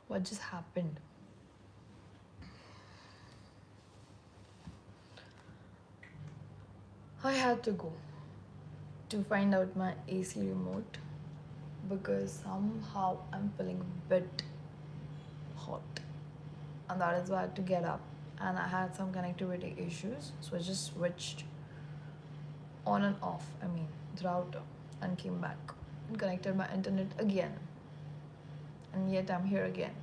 What just happened? I had to go to find out my AC remote because somehow I'm feeling a bit hot. And that is why I had to get up. And I had some connectivity issues, so I just switched on and off, the router, and came back and connected my internet again. And yet I'm here again.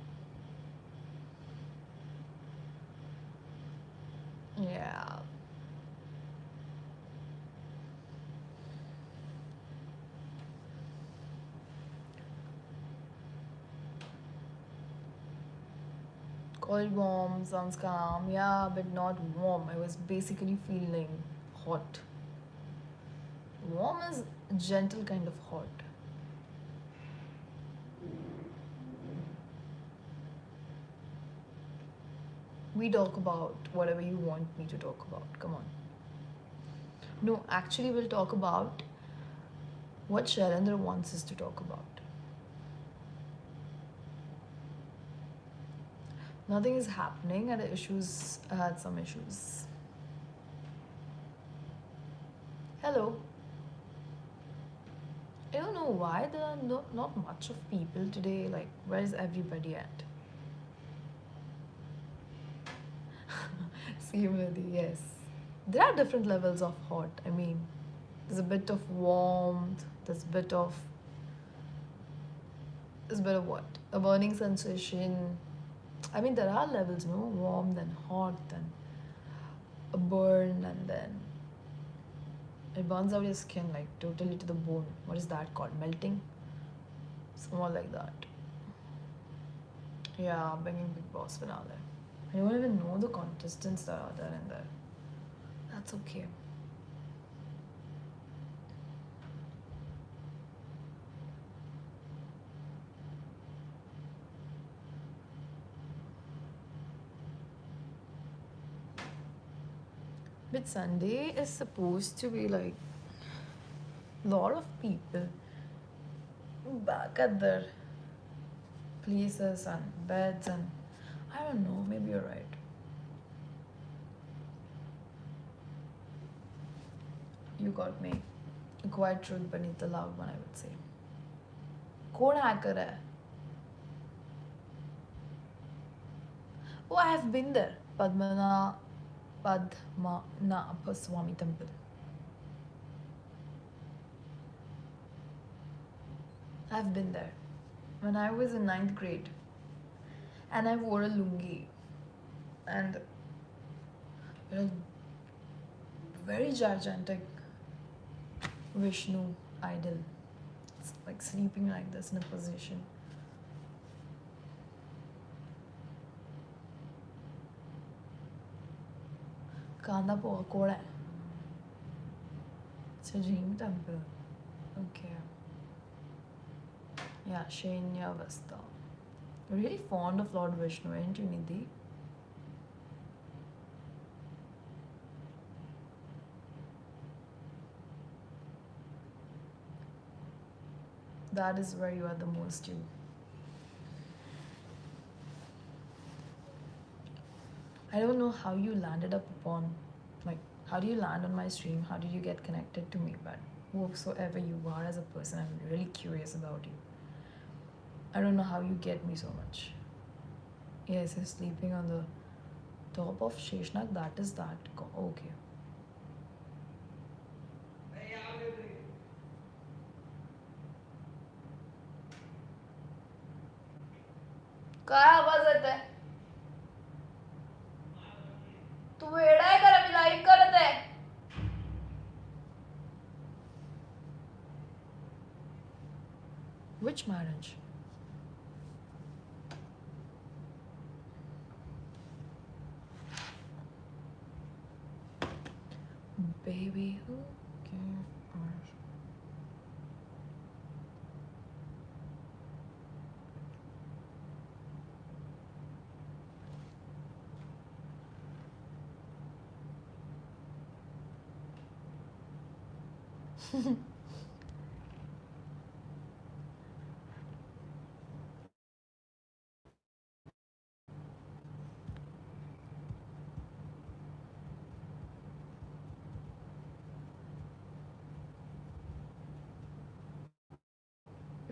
Yeah. Cold warm sounds calm, yeah, but not warm. I was basically feeling hot. Warm is gentle kind of hot. We talk about whatever you want me to talk about. Come on. No, actually, we'll talk about what Shailendra wants us to talk about. Nothing is happening, and the issues. I had some issues. Hello. I don't know why there are not much of people today. Like, where is everybody at? Similarly, yes. There are different levels of hot. There's a bit of warmth. There's a bit of what? A burning sensation. There are levels, no? Warm, then hot, then a burn, and then it burns out your skin like totally to the bone. What is that called? Melting? Somewhat like that. Yeah, bringing Big Boss finale. I don't even know the contestants that are there in there. That's okay. But Sunday is supposed to be like a lot of people back at their places and beds, and I don't know, maybe you're right. You got me. A quiet truth beneath the loud one, I would say. कौन hacker है? Oh, I have been there. Padmanabha Swami Temple. I've been there when I was in ninth grade, and I wore a lungi and a very gigantic Vishnu idol. It's like sleeping like this in a position. Kanda Koda. It's a Jain temple. Okay. Yeah, Shenya Vasta. Really fond of Lord Vishnu, aren't you, Nidhi? That is where you are the most you. I don't know how you landed up upon, like, how do you land on my stream? How did you get connected to me? But whosoever you are as a person, I'm really curious about you. I don't know how you get me so much. Yes, he's sleeping on the top of Sheshnag. That is that. Okay. काय आवाज येत आहे तू वेडा आहे का मी live करत आहे Which marriage? Baby, who cares?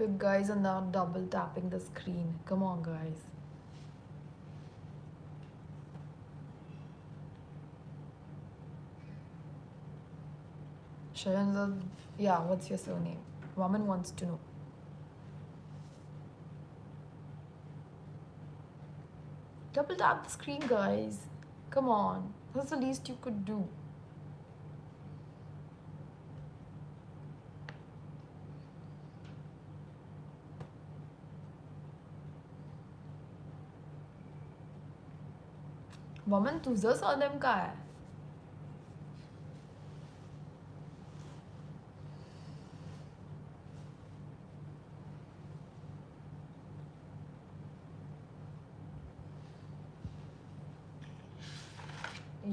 You guys are now double tapping the screen. Come on, guys. Shayan, yeah, what's your surname? Woman wants to know. Double tap the screen, guys. Come on. That's the least you could do. Woman, तुझं surname काय आहे?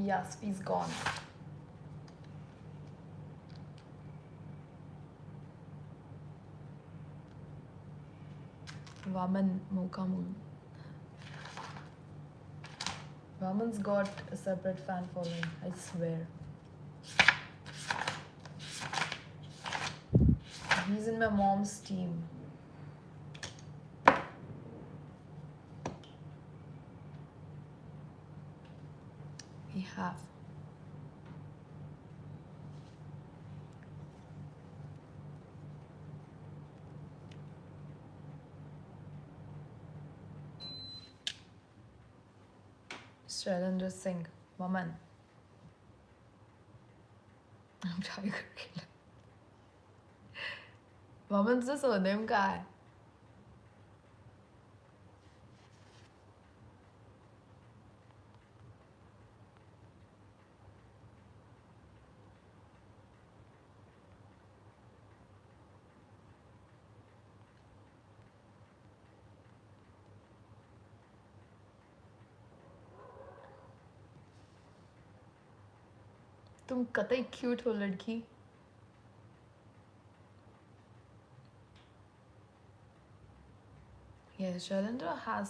Yasvi's gone. Vaman Mokamun. Vaman's got a separate fan following, I swear. He's in my mom's team. We have. Shailendra Singh. Vaman. I'm trying to kill him. Vaman's surname क्या है? तुम कतई cute हो लड़की. Yes, Shailendra has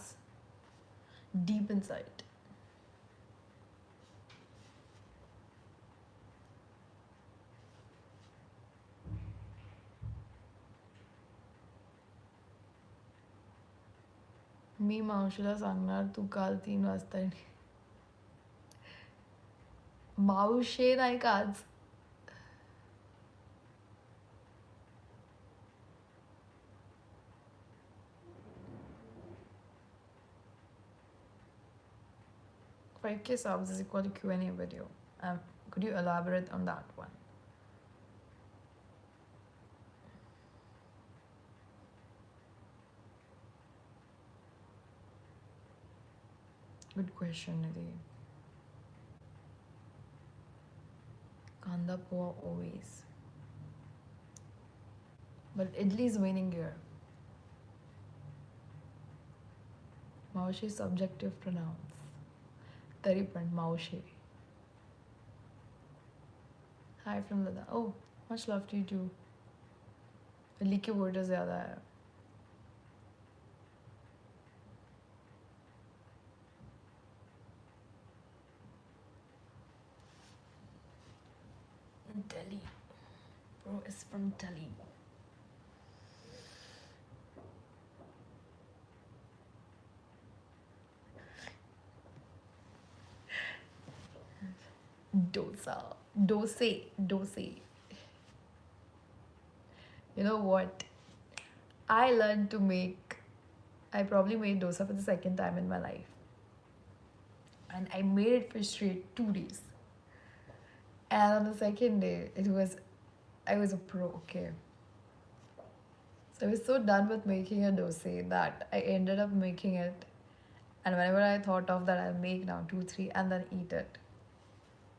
deep insight. मी मावशीला सांगणार तू काल 3 वाजता ये. मावशे नाही का आज. Five K subs is equal to Q&A video. Could you elaborate on that one? Good question, Nidhi. Kanda poa always. But idli is winning here. Maushi is subjective pronouns. Tari पण Maushi. Hi from Lada. Oh, much love to you too. Delhi के voter ज़्यादा है. Delhi. Bro is from Delhi. Dosa. You know what? I learned to make. I probably made dosa for the second time in my life. And I made it for straight 2 days. And on the second day, I was a pro, okay. So I was so done with making a dosa that I ended up making it. And whenever I thought of that, I'll make now 2, 3 and then eat it.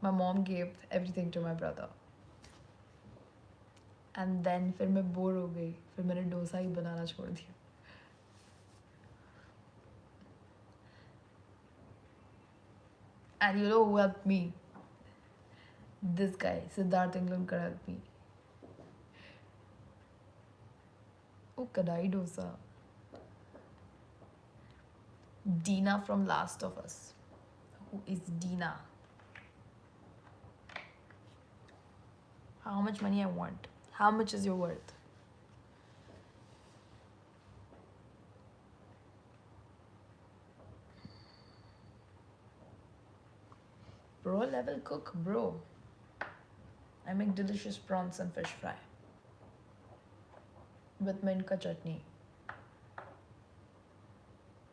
My mom gave everything to my brother. And then फिर मैं bore हो गई. फिर मैंने डोसा ही बनाना छोड़ दिया. And you know who helped me? This guy, Siddharth Englandkar, helped me. Oh, kadai dosa. Dina from Last of Us. Who is Dina? How much money I want? How much is your worth? I will cook, bro. I make delicious prawns and fish fry with mint ka chutney.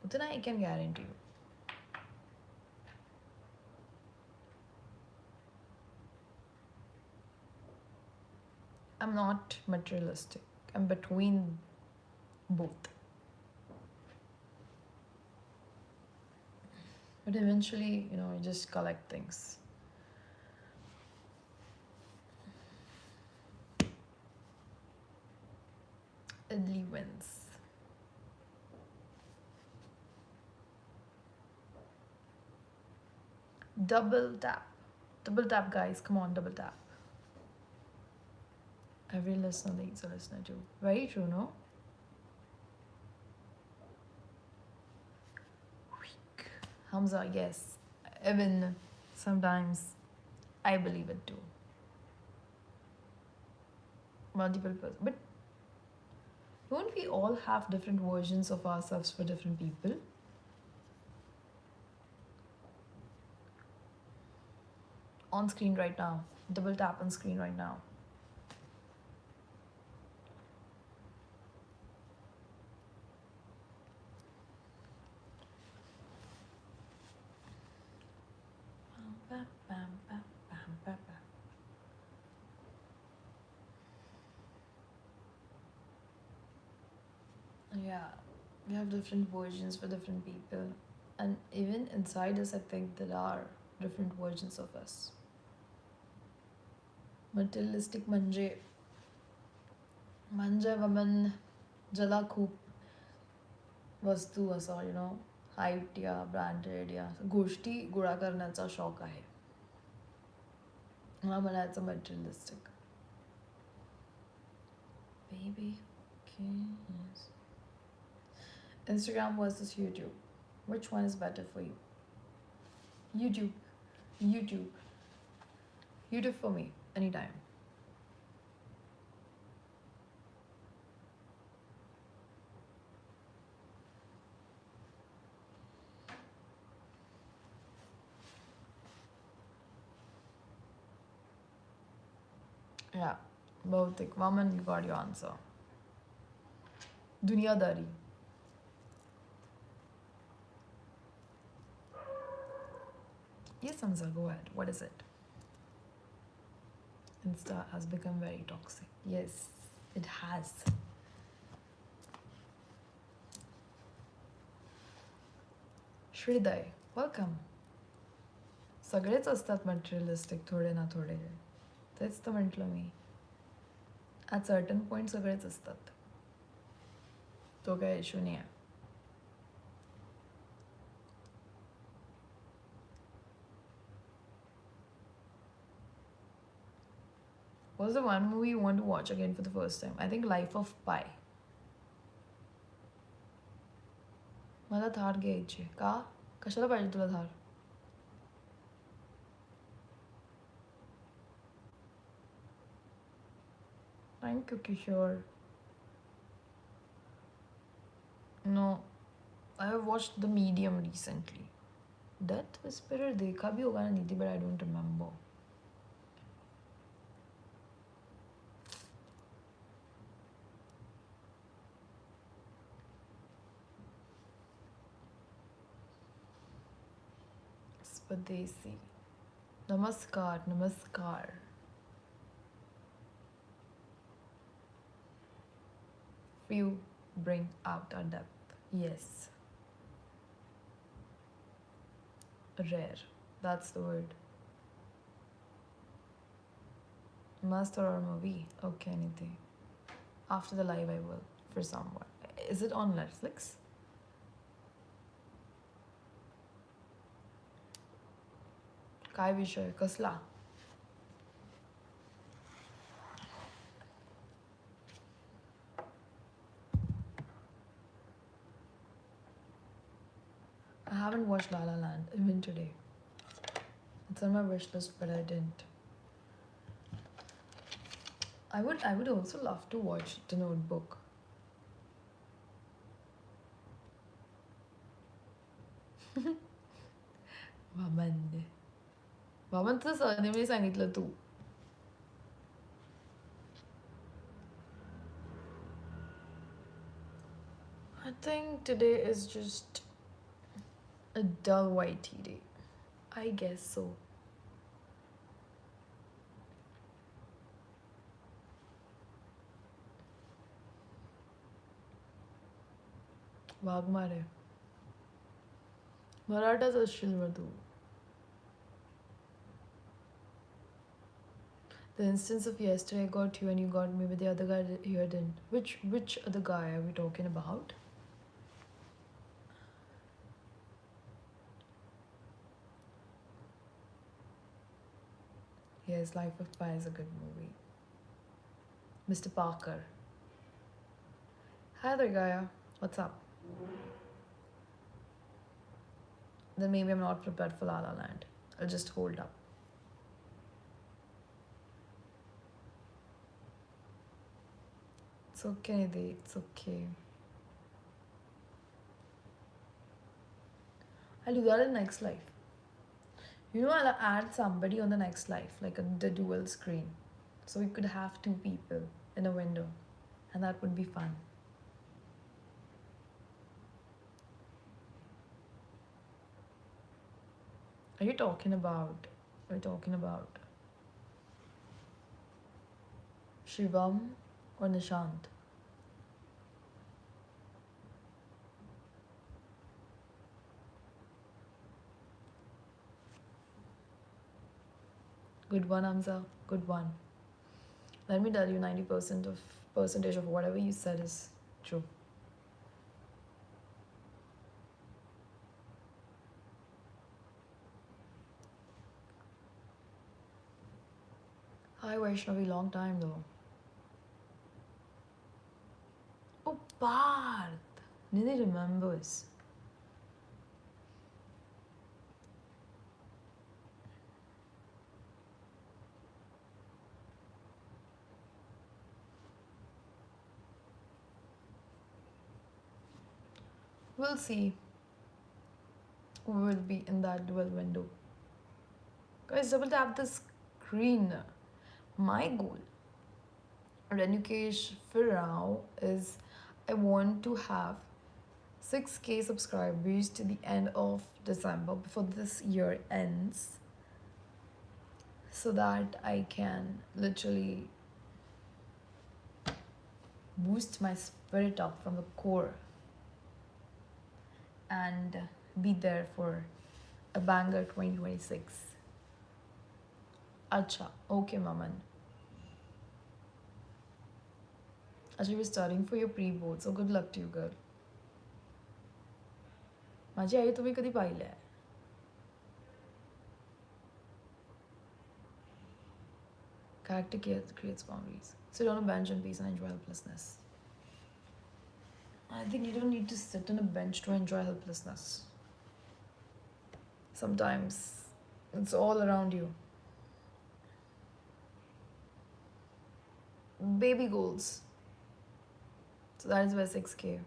Utna I can guarantee you. I'm not materialistic. I'm between both. But eventually, you just collect things. Idli wins. Double tap. Double tap, guys. Come on, double tap. Every listener needs a listener too. Very true, no? Weak. Hamza, yes. Even sometimes I believe it too. Multiple person. But don't we all have different versions of ourselves for different people? On screen right now. Double tap on screen right now. Yeah, we have different versions for different people. And even inside us, I think there are different versions of us. Materialistic म्हणजे woman ज्याला खूप वस्तू असं height या branded या गोष्टी गोळा करण्याचा शौक आहे. मला म्हणायचं materialistic. Baby, okay, yes. Instagram versus YouTube. Which one is better for you? YouTube. YouTube. YouTube for me, anytime. Yeah, Bautik. Waman, you got your answer. Dunyadari. Yes, Hamza, go ahead. What is it? Insta has become very toxic. Yes, it has. Shriday, welcome. सगळेच असतात materialistic थोडे ना थोडे. तेच तर म्हटलं मी. At certain point सगळेच असतात. तो काय इश्यू नाही आहे. What's the one movie you want to watch again for the first time? I think Life of Pi. मला थार घ्यायची. का? कशाला पाहिजे तुला Thar? Thank you, Kishore. No, I have watched The Medium recently. Death Whisperer देखा भी होगा ना नीति, but I don't remember. Swadesi. Namaskar, namaskar. Few bring out our depth. Yes. Rare. That's the word. Must horror movie. Okay, Niti. After the live, I will. For someone. Is it on Netflix? काय विषय कसला? I haven't watched La La Land even today. It's on my wish list, but I didn't. I would also love to watch The Notebook. Waman. बाबांचं सरनेमही सांगितलं तू. I think today is just a dull white day. I guess so. Waghmare मराठाच असशील मग तू. The instance of yesterday I got you and you got me, but the other guy here didn't. Which other guy are we talking about? Yes, Life of Pi is a good movie. Mr. Parker. Hi there, Gaia. What's up? Then maybe I'm not prepared for La La Land. I'll just hold up. It's okay, Nidhi. It's okay. I'll do that in next life. You know, I'll add somebody on the next life, like the dual screen. So we could have two people in a window. And that would be fun. Are you talking about? Are you talking about Shivam or Nishant? Good one, Hamza. Good one. Let me tell you, 90% of percentage of whatever you said is true. Hi Vaishnavi, long time though. Oh, Parth! Nidhi remembers. We'll see who will be in that dual window. Guys, double tap the screen. My goal, Renukesh Firao, is I want to have 6K subscribers to the end of December before this year ends, so that I can literally boost my spirit up from the core and be there for a banger 2026. Acha, okay, Maman. Actually, we're studying for your pre-board, so good luck to you, girl. माझी आई तुम्ही कधी पाहिलंय? Character creates boundaries. Sit on a bench in peace and enjoy helplessness. I think you don't need to sit on a bench to enjoy helplessness. Sometimes it's all around you. Baby goals. So that is where 6K.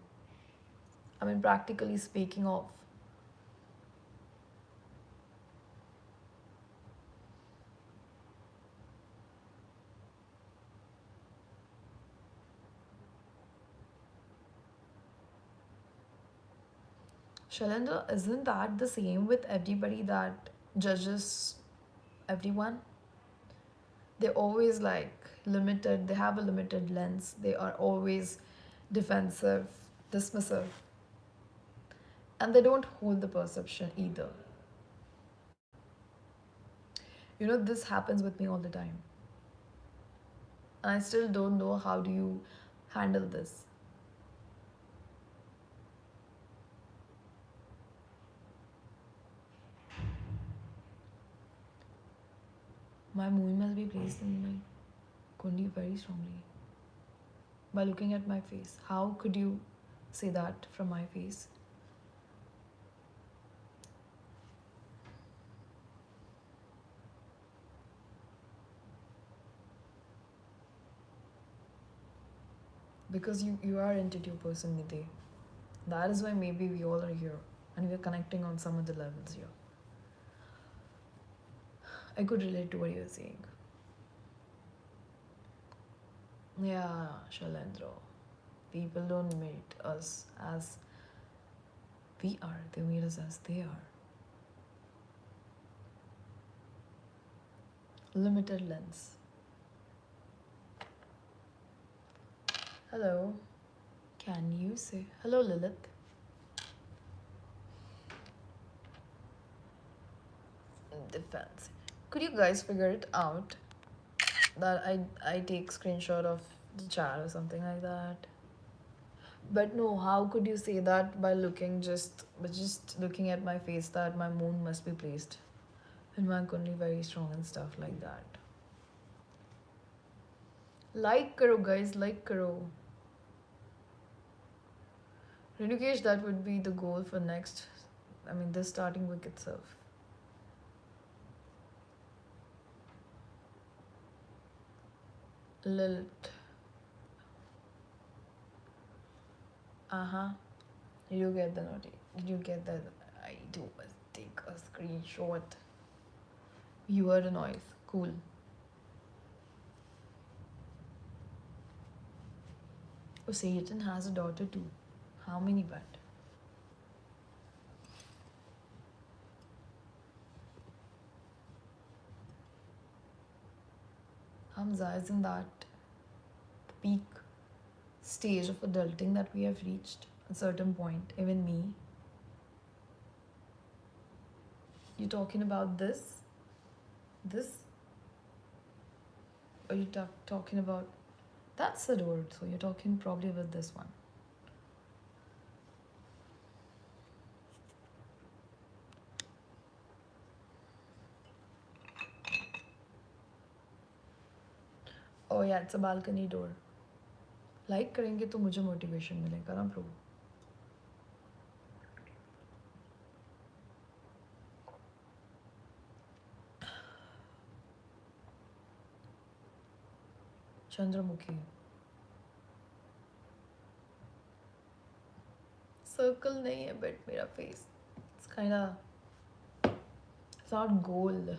I mean, practically speaking of. Shailendra, isn't that the same with everybody that judges everyone? They're always like limited, they have a limited lens, they are always defensive, dismissive, and they don't hold the perception either. You know, this happens with me all the time. And I still don't know how do you handle this. My movie must be placed in my kundi very strongly. By looking at my face. How could you say that from my face? Because you are into your person, Nidhi. That is why maybe we all are here and we're connecting on some of the levels here. I could relate to what you're saying. Yeah, Shalendra. People don't meet us as we are, they meet us as they are. Limited lens. Hello. Can you say hello, Lilith? Defense. Could you guys figure it out that I take screenshot of the chat or something like that? But no, how could you say that by looking just looking at my face that my moon must be placed and my kundli very strong and stuff like that? Like karo guys, like karo. Renukesh, that would be the goal for next. I mean, this starting week itself. Lilith. Uh-huh. Did you get the note? Did you get that? I do take a screenshot. You heard a noise. Cool. Oh, Satan has a daughter too. How many but? Hamza, isn't that the peak stage of adulting that we have reached? A certain point, even me. You talking about this? This? Or you talking about that's the door? So you're talking probably about this one. Oh yeah, it's a balcony door. Like करेंगे तो मुझे motivation मिलेगा ना bro. Chandramukhi. Circle नहीं है but मेरा face it's kind of its not goal.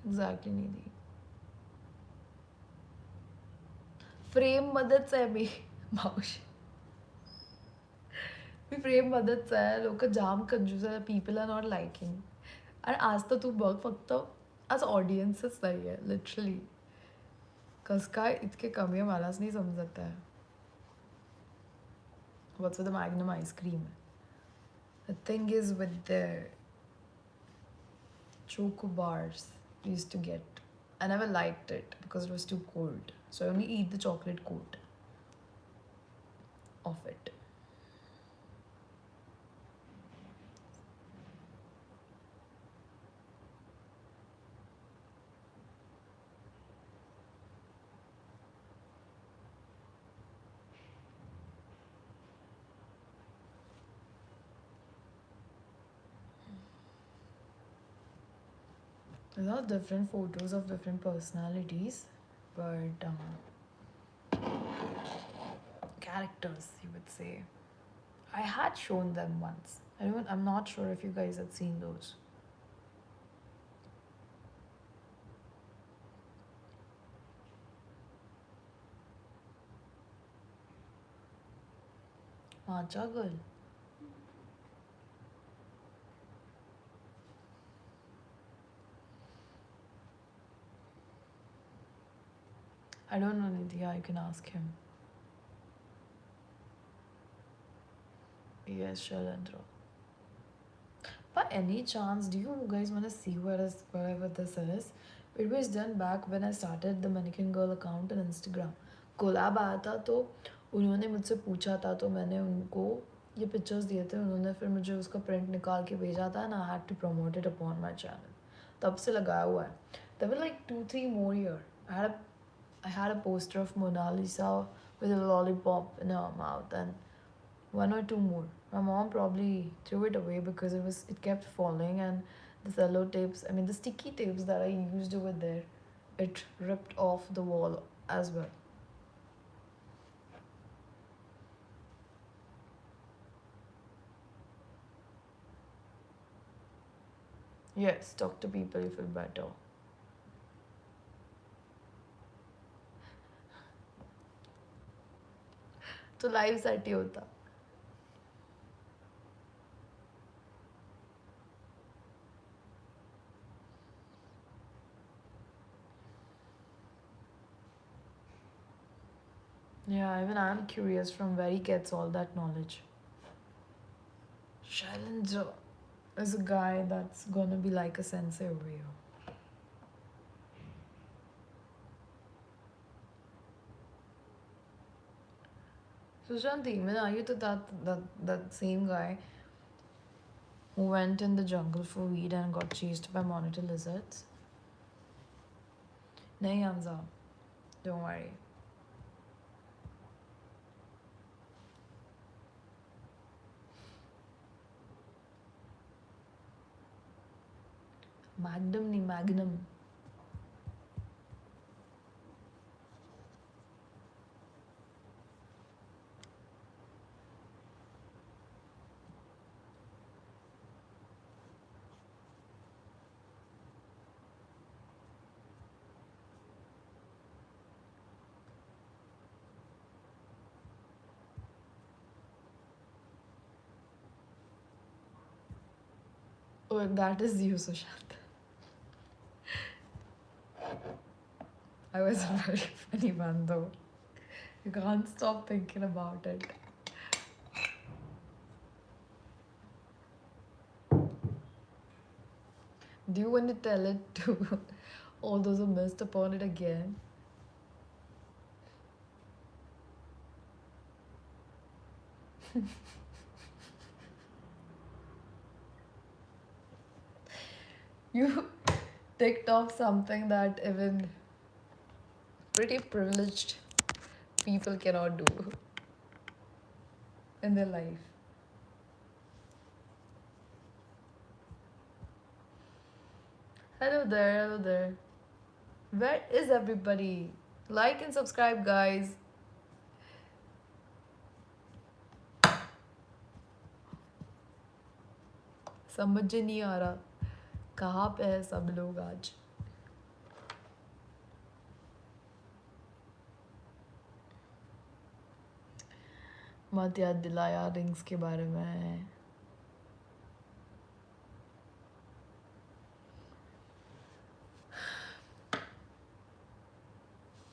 Exactly Nidhi. Frame मध्येच आहे मी मावशी. मी फ्रेम मध्येच आहे. लोक जाम कंजूस आहे. People are not liking. आणि आज तर तू बघ फक्त आज ऑडियन्सच नाही आहे लिटरली. कस काय इतके कमी आहे मलाच नाही समजत आहे. What's with the Magnum ice cream? The thing is with the choco bars we used to get, I never liked it because it was too cold. So I only eat the chocolate coat of it. There's all different photos of different personalities, but characters, you would say. I had shown them once. I'm not sure if you guys had seen those. Matcha girl. I don't know Nidhi, you can ask him. Yes, Shailendra. By any chance, do you guys want to see wherever this is? It was done back when I started the Mannequin Girl account on Instagram. Collab आया था तो उन्होंने मुझसे पूछा था तो मैंने उनको ये पिक्चर्स दिए थे. उन्होंने फिर मुझे उसका प्रिंट निकाल के भेजा था and I had to promote it upon my channel. तब से लगाया हुआ है. There were like 2-3 more here. I had a poster of Mona Lisa with a lollipop in her mouth and 1 or 2 more. My mom probably threw it away because it kept falling and the cello tapes, I mean the sticky tapes that I used over there, it ripped off the wall as well. Yes, talk to people, you feel better. तो लाईव्हसाठी होता. Yeah, even I'm curious from where he gets all that knowledge. Shailenja is a guy that's gonna be like a sensei over here. Sushant, even are you to that same guy who went in the jungle for weed and got chased by monitor lizards? Nahi Hamza, don't worry. Magnum nahi Magnum. Oh, that is you, Sushant. I was a very funny one though. You can't stop thinking about it. Do you want to tell it to all those who missed upon it again? You ticked off something that even pretty privileged people cannot do in their life. Hello there, hello there. Where is everybody? Like and subscribe, guys. समझ नहीं आ रहा कहाँ पे है सब लोग आज. मत याद दिलाया रिंग्स के बारे में.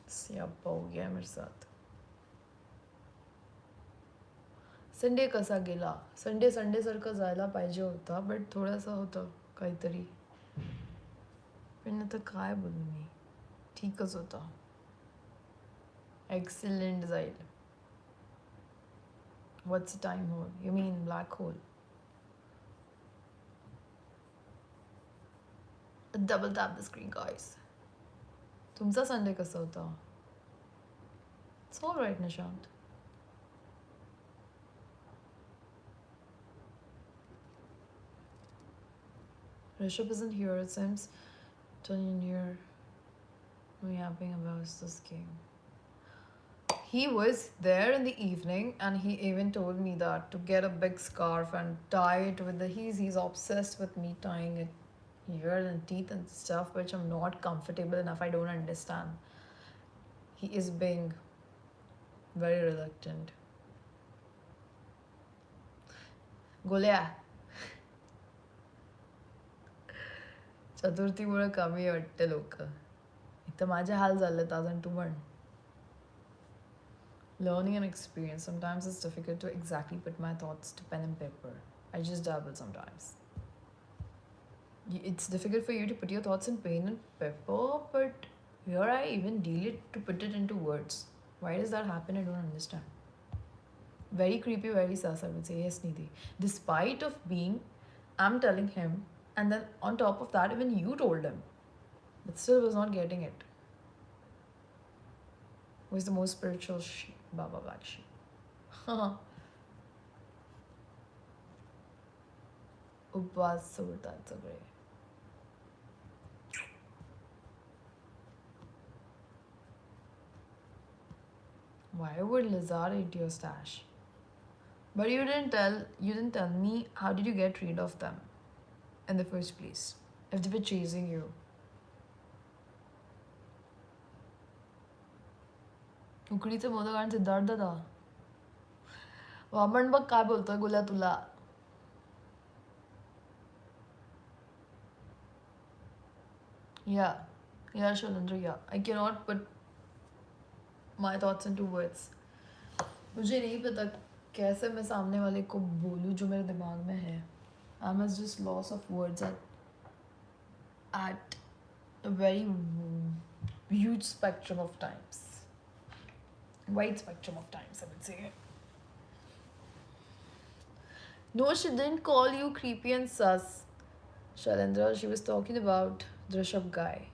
सियापा हो गया मेरे साथ. संडे कसा गेला. संडे सारखा जायला पाहिजे होता बट थोडासा होतं काहीतरी. पण आता काय बोलू मी. ठीकच होता. एक्सिलेंट जाईल. What's a time hole? You mean black hole? Double tap the screen, guys. तुमचा संडे कसा होता? It's all right, Nishant. Rishabh isn't here, it seems. Turning here. We yapping about this game. He was there in the evening and he even told me that to get a big scarf and tie it with the he's obsessed with me tying it here and teeth and stuff, which I'm not comfortable enough. I don't understand. He is being very reluctant. गोल्या चतुर्थीमुळे कमी वाटते लोक. इथं माझे हाल झालेत अजून तू म्हण. Learning and experience. Sometimes it's difficult to exactly put my thoughts to pen and paper. I just dabble sometimes. It's difficult for you to put your thoughts in pen and paper, but here I even deal it to put it into words. Why does that happen? I don't understand. Very creepy, very sus, I would say. Yes, Nidhi. Despite of being, I'm telling him, and then on top of that, even you told him. But still was not getting it. Who is the most spiritual sheep? Baba Black Sheep. Upwas Surtat Sagre. Why would Lizard eat your stash? But you didn't tell me how did you get rid of them in the first place. if they were chasing you. उकडीचे मोदक आणि सिद्धार्थ दादा. वामन बघ काय बोलतोय गुल्या तुला. Yeah, yeah, Shailendra, yeah. I cannot put my thoughts into words. मुझे नहीं पता कैसे मैं सामने वाले को बोलूँ जो मेरे दिमाग में है. I'm just loss of words at a very huge spectrum of times. Wide spectrum of times, I would say. No, she didn't call you creepy and sus, Shailendra. She was talking about Drishabh guy.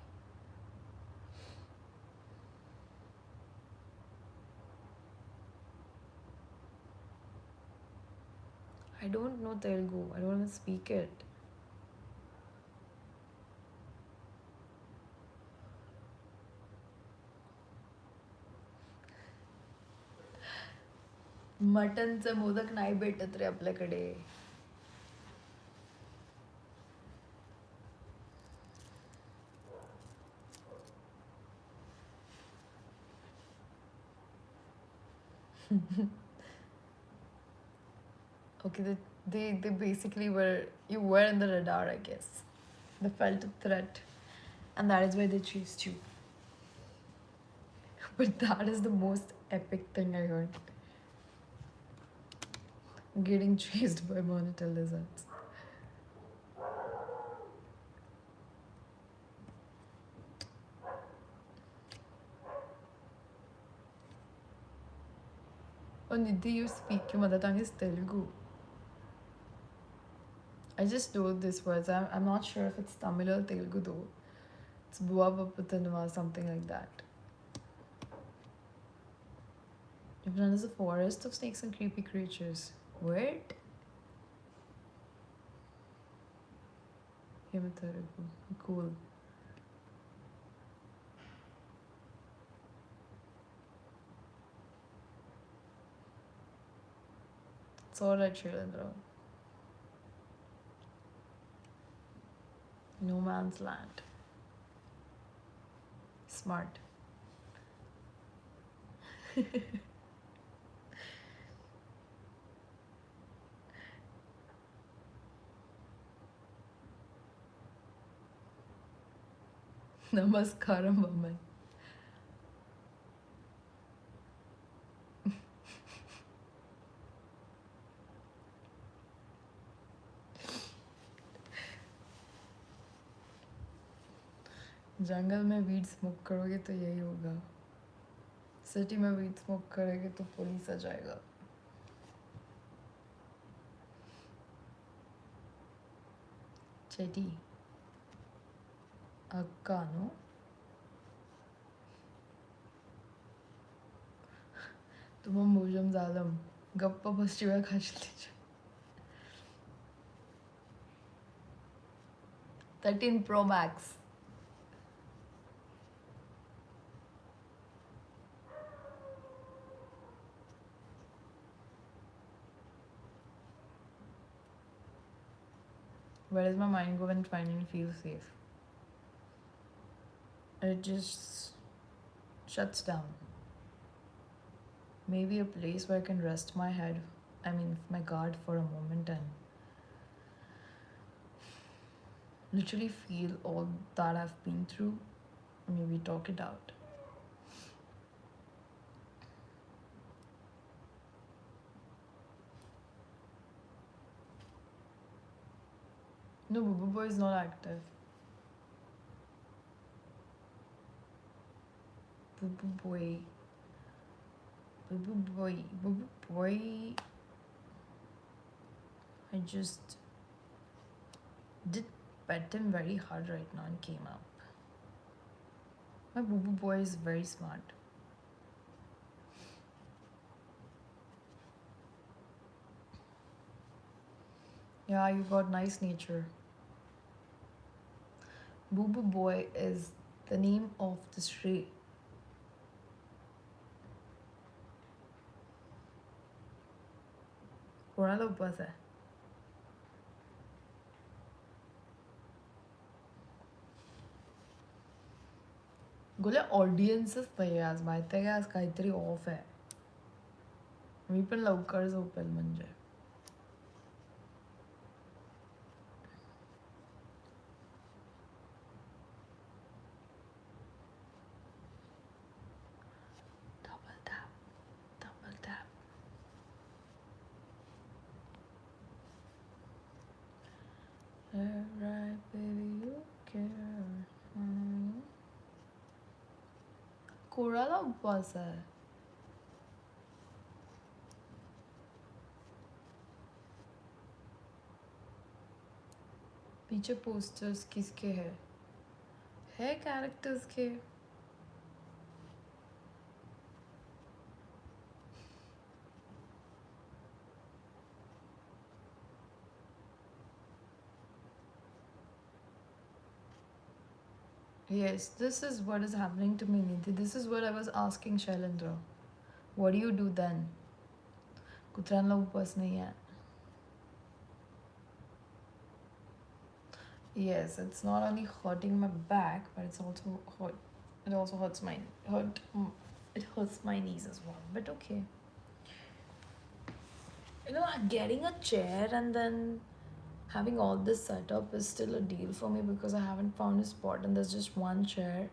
I don't know Telugu. I don't even speak it. मटनचे modak नाही भेटत रे आपल्याकडे. Okay, they basically you were in the radar, I guess. They felt a threat, and that is why they chased you. But that is the most epic thing I heard. Getting chased by monitor lizards. Oh, Nidhi, you speak, your mother tongue is Telugu. I just know these words. I'm not sure if it's Tamil or Telugu though. It's Buapaputanwa, something like that. You've run as a forest of snakes and creepy creatures. What? Telugu. Cool. It's alright, Shailendra. No man's land. Smart. Namaskaram, woman. जंगल में weed smoke करोगे तो यही होगा. City में weed smoke करोगे तो police आ जाएगा. Chetty. अक्का नो. तुम भोजम जालम गप्पा बस्तीवर खाचली. 13 Pro Max. Where does my mind go when it finally feels safe? It just shuts down. Maybe a place where I can rest my head, my guard for a moment and literally feel all that I've been through. Maybe talk it out. No, Boo Boy is not active. Boo Boy. Boo Boy. I just did pet him very hard right now and came up. My Boo Boy is very smart. Yeah, you got nice nature. Boo Boy is the name of the stray. कोणाला उपवास आहे? गोल्या ऑडियन्सच नाही आज माहिती आहे का आज काहीतरी ऑफ आहे मी पण लवकर झोपेल म्हणजे double tap double tap right baby you care कोणाला उपवास आहे पीछे पोस्टर्स किसके है कैरेक्टर्स के Yes, this is what is happening to me, Nidhi. This is what I was asking Shailendra. What do you do then? कुत्र्यांना उपवास नहीं है. Yes, it's not only hurting my back, but it's also hurt. It also hurts my hurt. It hurts my knees as well. But okay. You know, getting a chair and then having all this setup is still a deal for me because I haven't found a spot and there's just one chair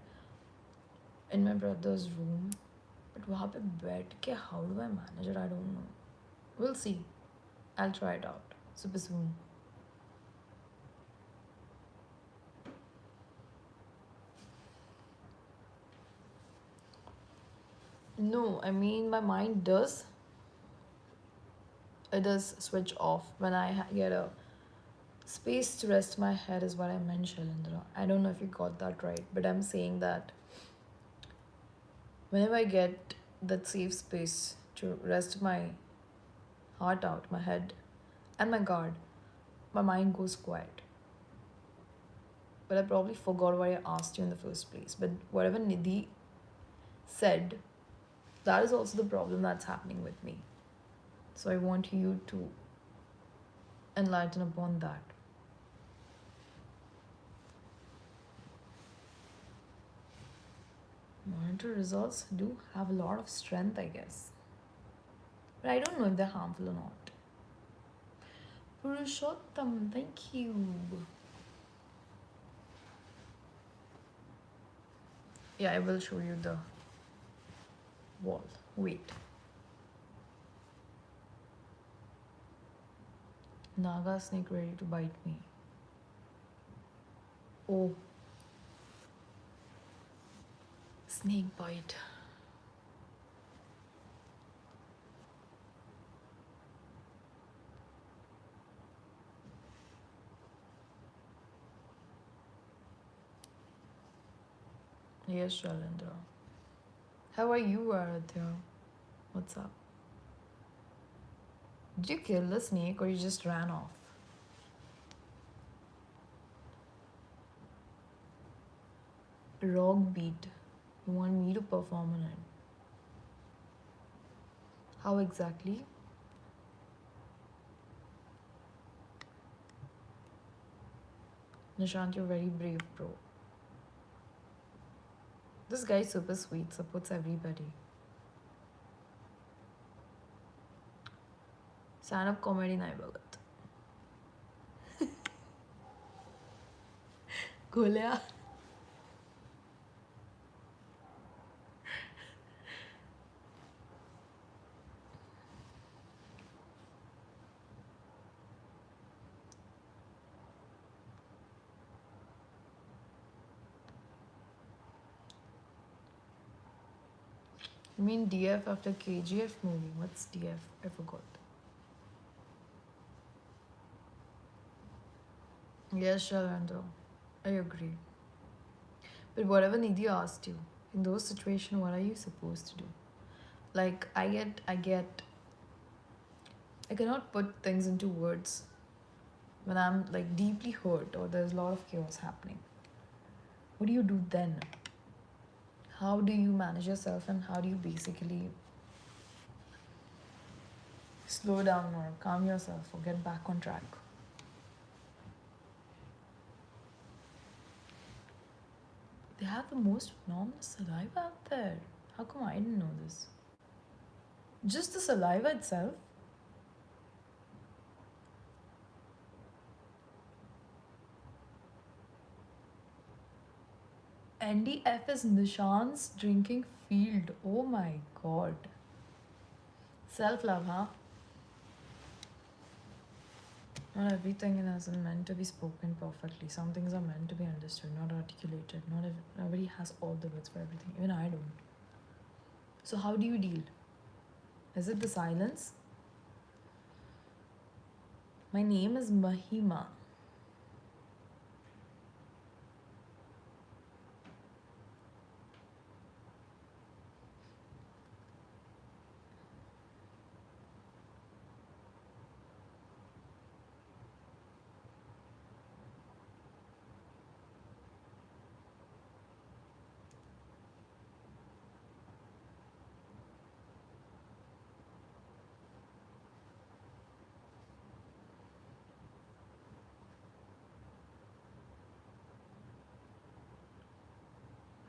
in my brother's room. But वहाँ पे बैठ के how do I manage it? I don't know. We'll see. I'll try it out super soon. No, I mean my mind does. It does switch off when I get a space to rest my head is what I meant, Shailendra. I don't know if you got that right, but I'm saying that whenever I get that safe space to rest my heart out, my head, and my guard, my mind goes quiet. But I probably forgot what I asked you in the first place. But whatever Nidhi said, that is also the problem that's happening with me. So I want you to enlighten upon that. Monitor results do have a lot of strength, I guess. But I don't know if they're harmful or not. Purushottam, thank you. Yeah, I will show you the wall. Wait. Naga snake ready to bite me. Oh. Snake bite. Yes, Shalendra. How are you, Aradhya? What's up? Did you kill the snake or you just ran off? Rock beat. You want me to perform on it? How exactly? Nishant, you're very brave, bro. This guy is super sweet, supports everybody. Stand-up comedy नाही बघत. गोल्या. You mean DF after KGF movie? What's DF? I forgot. Yes, Shalendra. I agree. But whatever Nidhi asked you, in those situations, what are you supposed to do? Like, I cannot put things into words when I'm like deeply hurt or there's a lot of chaos happening. What do you do then? How do you manage yourself and how do you basically slow down or calm yourself or get back on track? They have the most phenomenal saliva out there. How come I didn't know this? Just the saliva itself. NDF is Nishan's drinking field. Oh my god. Self love, huh? Not everything isn't meant to be spoken perfectly. Some things are meant to be understood, not articulated. Nobody has all the words for everything. Even I don't. So, how do you deal? Is it the silence? My name is Mahima.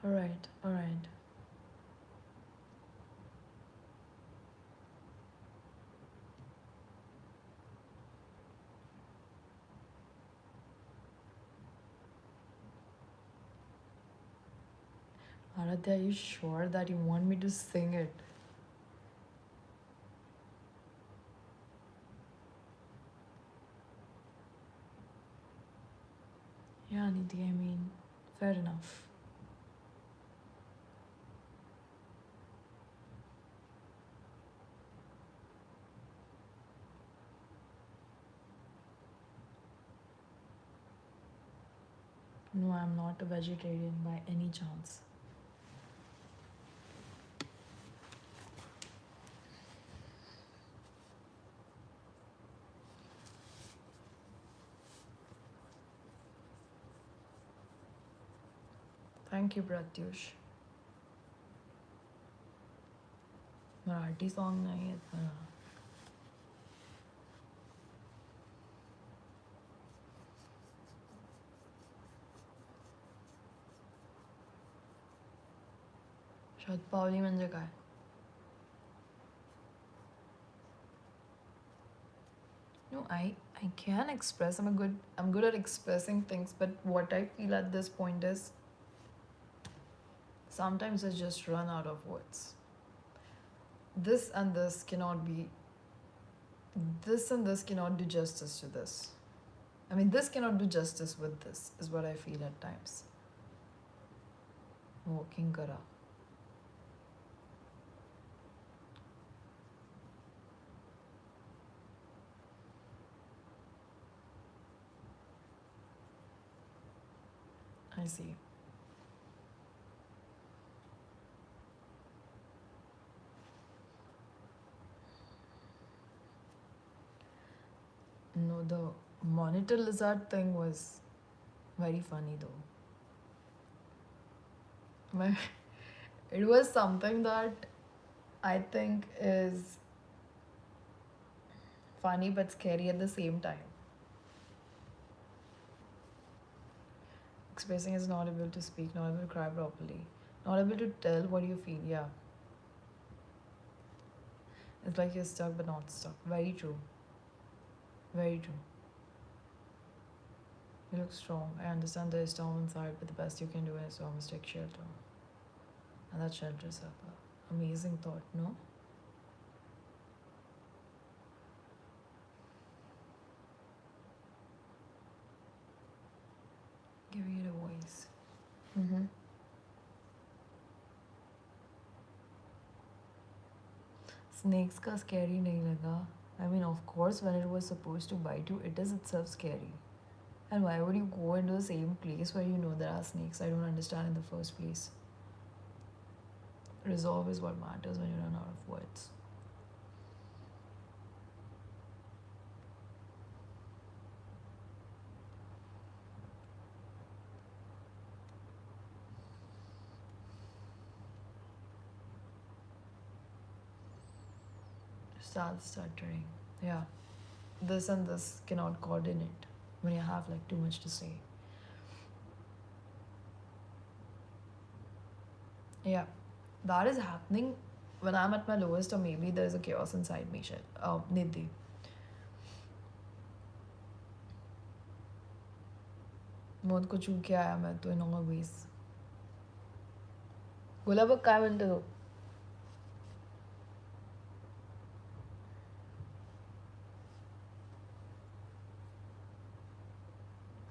Alright, alright. Aradhya, are you sure that you want me to sing it? Yeah, Nidhi, I mean, fair enough. No, I'm not a vegetarian by any chance. Thank you, Pratyush. Marathi song नहीं है इतना. शतपावली म्हणजे काय? No, I can express. I'm good at expressing things, but what I feel at this point is sometimes I just run out of words. This and this cannot be. This and this cannot do justice to this. I mean, this cannot do justice with this, is what I feel at times. Walking kara. I see. No, the monitor lizard thing was very funny though. It was something that I think is funny but scary at the same time. Expressing is not able to speak, not able to cry properly, not able to tell what you feel. Yeah. It's like you're stuck but not stuck. Very true. Very true. You look strong. I understand there is storm inside, but the best you can do is to almost take shelter. And that shelter is an amazing thought, no? Giving it a voice. Mm-hmm. Snakes का scary नहीं लगा. I mean, of course, when it was supposed to bite you, it is itself scary. And why would you go into the same place where you know there are snakes? I don't understand in the first place. Resolve is what matters when you run out of words. Start stuttering. Yeah. This and this cannot coordinate when you have like too much to say. Yeah, that is happening when I'm at my lowest, or maybe there's a chaos inside me. Nidhi. मौत को छू के आया मैं तो in all ways. बोला बघ काय म्हणतो तो.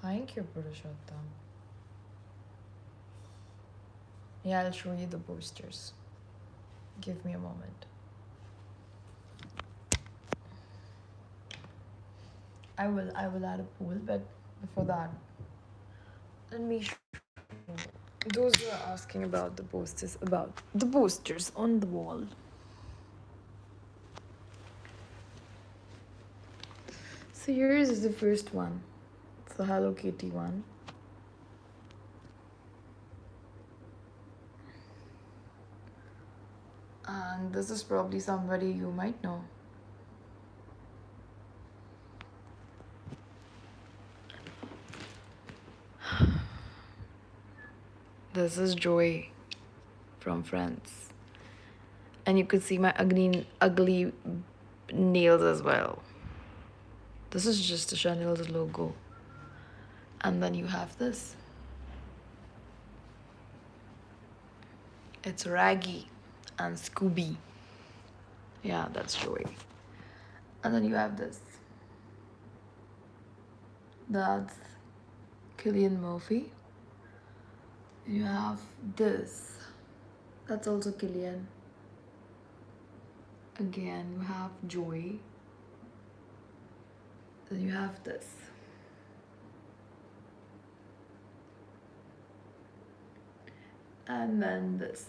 Thank you, Purushottam. Yeah, I'll show you the posters. Give me a moment. I will add a poll, but before that, let me show those who are asking about the posters on the wall. So here's is the first one. It's the Hello Kitty one. And this is probably somebody you might know. This is Joy from Friends. And you could see my ugly nails as well. This is just a Chanel's logo. And then you have this. It's Raggy and Scooby. Yeah, that's Joy. And then you have this. That's Cillian Murphy. You have this. That's also Cillian. Again, you have Joy. Then you have this. And then this.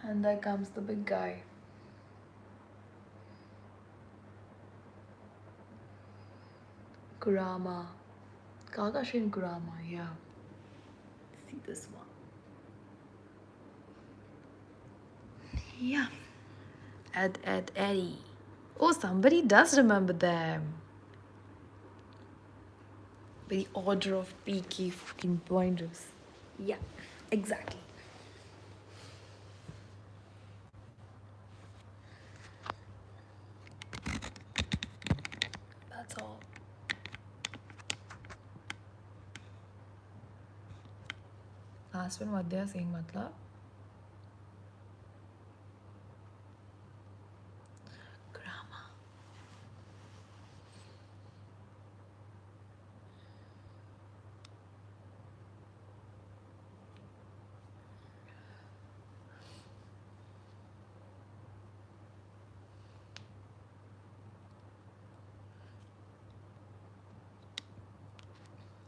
And there comes the big guy. Kurama. Kakashin Kurama, yeah. See this one. Yeah. Eddie. Oh, somebody does remember them. By the order of peaky fucking pointers. Yeah, exactly. That's all. Last one, what they are saying, matlab? Grammar.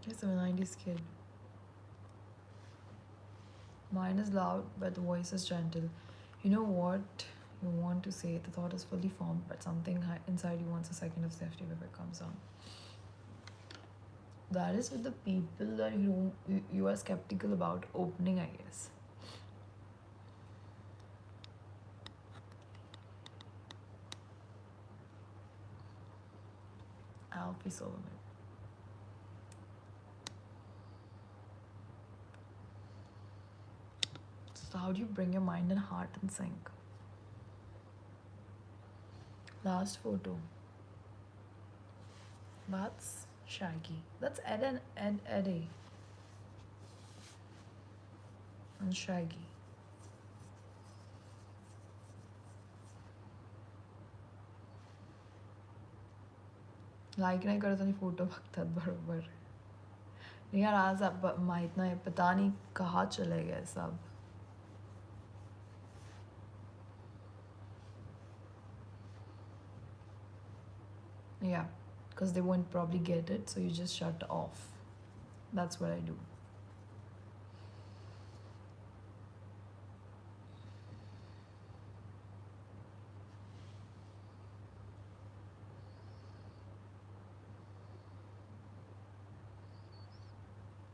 He's a 90s kid. Mine is loud, but the voice is gentle. You know what you want to say. The thought is fully formed, but something inside you wants a second of safety before it comes on. That is with the people that you are skeptical about opening, I guess. Alfie Solomon. So how do you bring your mind and heart in sync? Last photo. That's Shaggy. That's Eddie. And Shaggy. Like नाही करत आणि photo बघतात बरोबर. यार आज माहित नाही पता नहीं कहाँ चले गए सब. Yeah, because they won't probably get it, so you just shut off. That's what I do.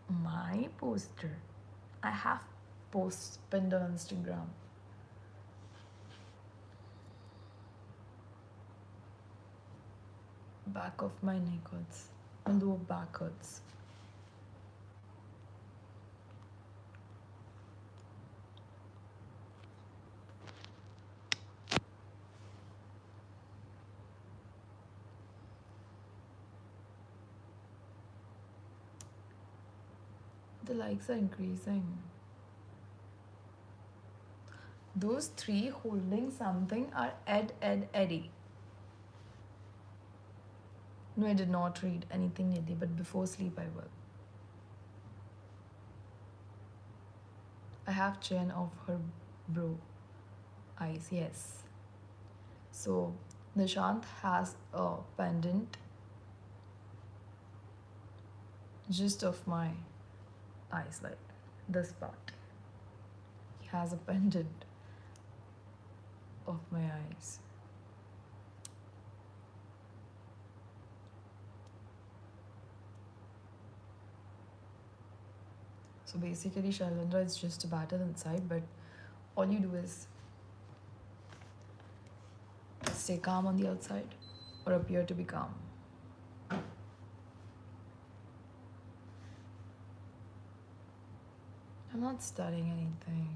My poster. I have posts pinned on Instagram. Back of my neck hurts. My lower back hurts. The likes are increasing. Those three holding something are Eddie. No, I did not read anything lately, but before sleep I will. I have chain of her bro eyes, yes. So Nishant has a pendant just of my eyes, like this part. He has a pendant of my eyes. So basically, Shailendra is just a battle inside, but all you do is stay calm on the outside or appear to be calm. I'm not studying anything.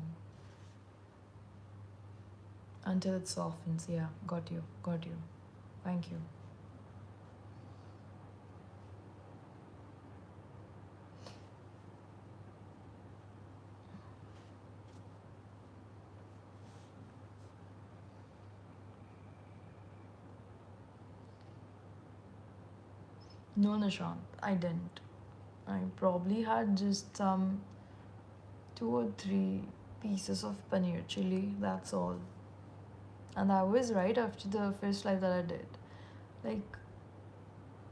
Until it softens. Yeah, got you. Thank you. No, Nishant, I didn't. I probably had just some 2 or 3 pieces of paneer chili, that's all. And I was right after the first live that I did. Like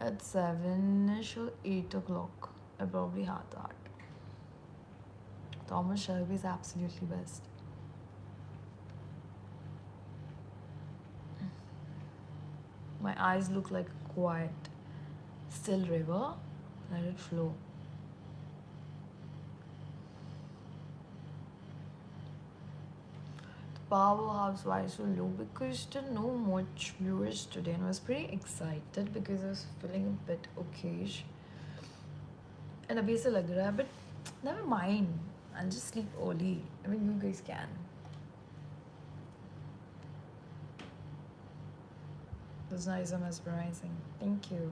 at 7ish or 8 o'clock, I probably had that. Thomas Shelby is absolutely best. My eyes look like a quiet, still river. Let it flow. Powerhouse why so low? Because there no much viewers today, and I was pretty excited because I was feeling a bit okayish. And अभी ऐसे लग रहा है, but never mind. I'll just sleep early. I mean, you guys can. That's nice and mesmerizing. Thank you.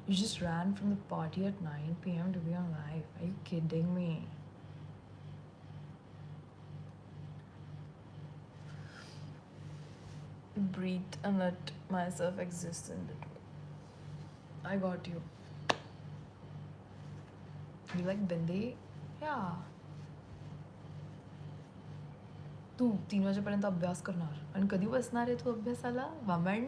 You just ran from the party at 9 p.m. to be on live. Are you kidding me? Breathe and let myself exist in it. I got you. You like Bindi? Yeah. तू 3 वाजेपर्यंत अभ्यास करणार आणि कधी बसणार आहे तू अभ्यासाला Vaman?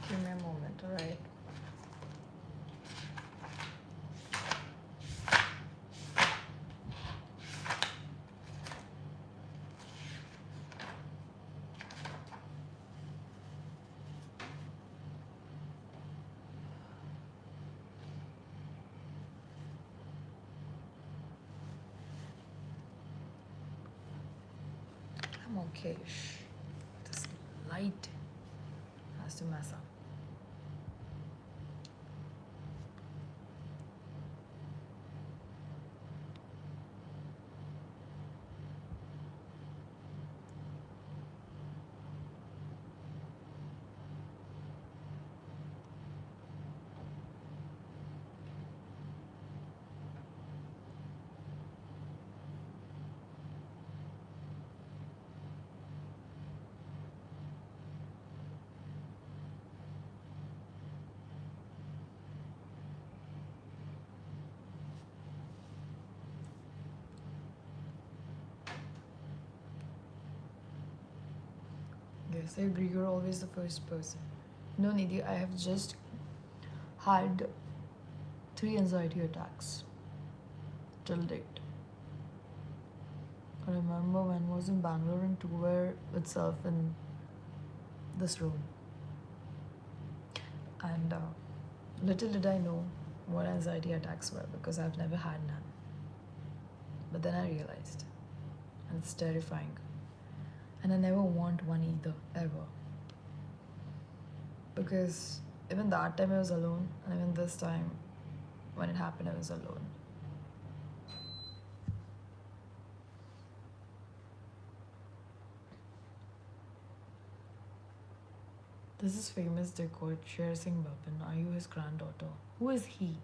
Give me a moment, alright? I'm okay. This light has to mess up. Yes, I agree. You're always the first person. No, Nidhi, I have just had 3 anxiety attacks till date. I remember when I was in Bangalore and tour itself in this room. And little did I know what anxiety attacks were because I've never had none. But then I realized, and it's terrifying. And I never want one either, ever. Because even that time I was alone, and even this time when it happened, I was alone. This is famous dacoit Sher Singh Babin. Are you his granddaughter? Who is he?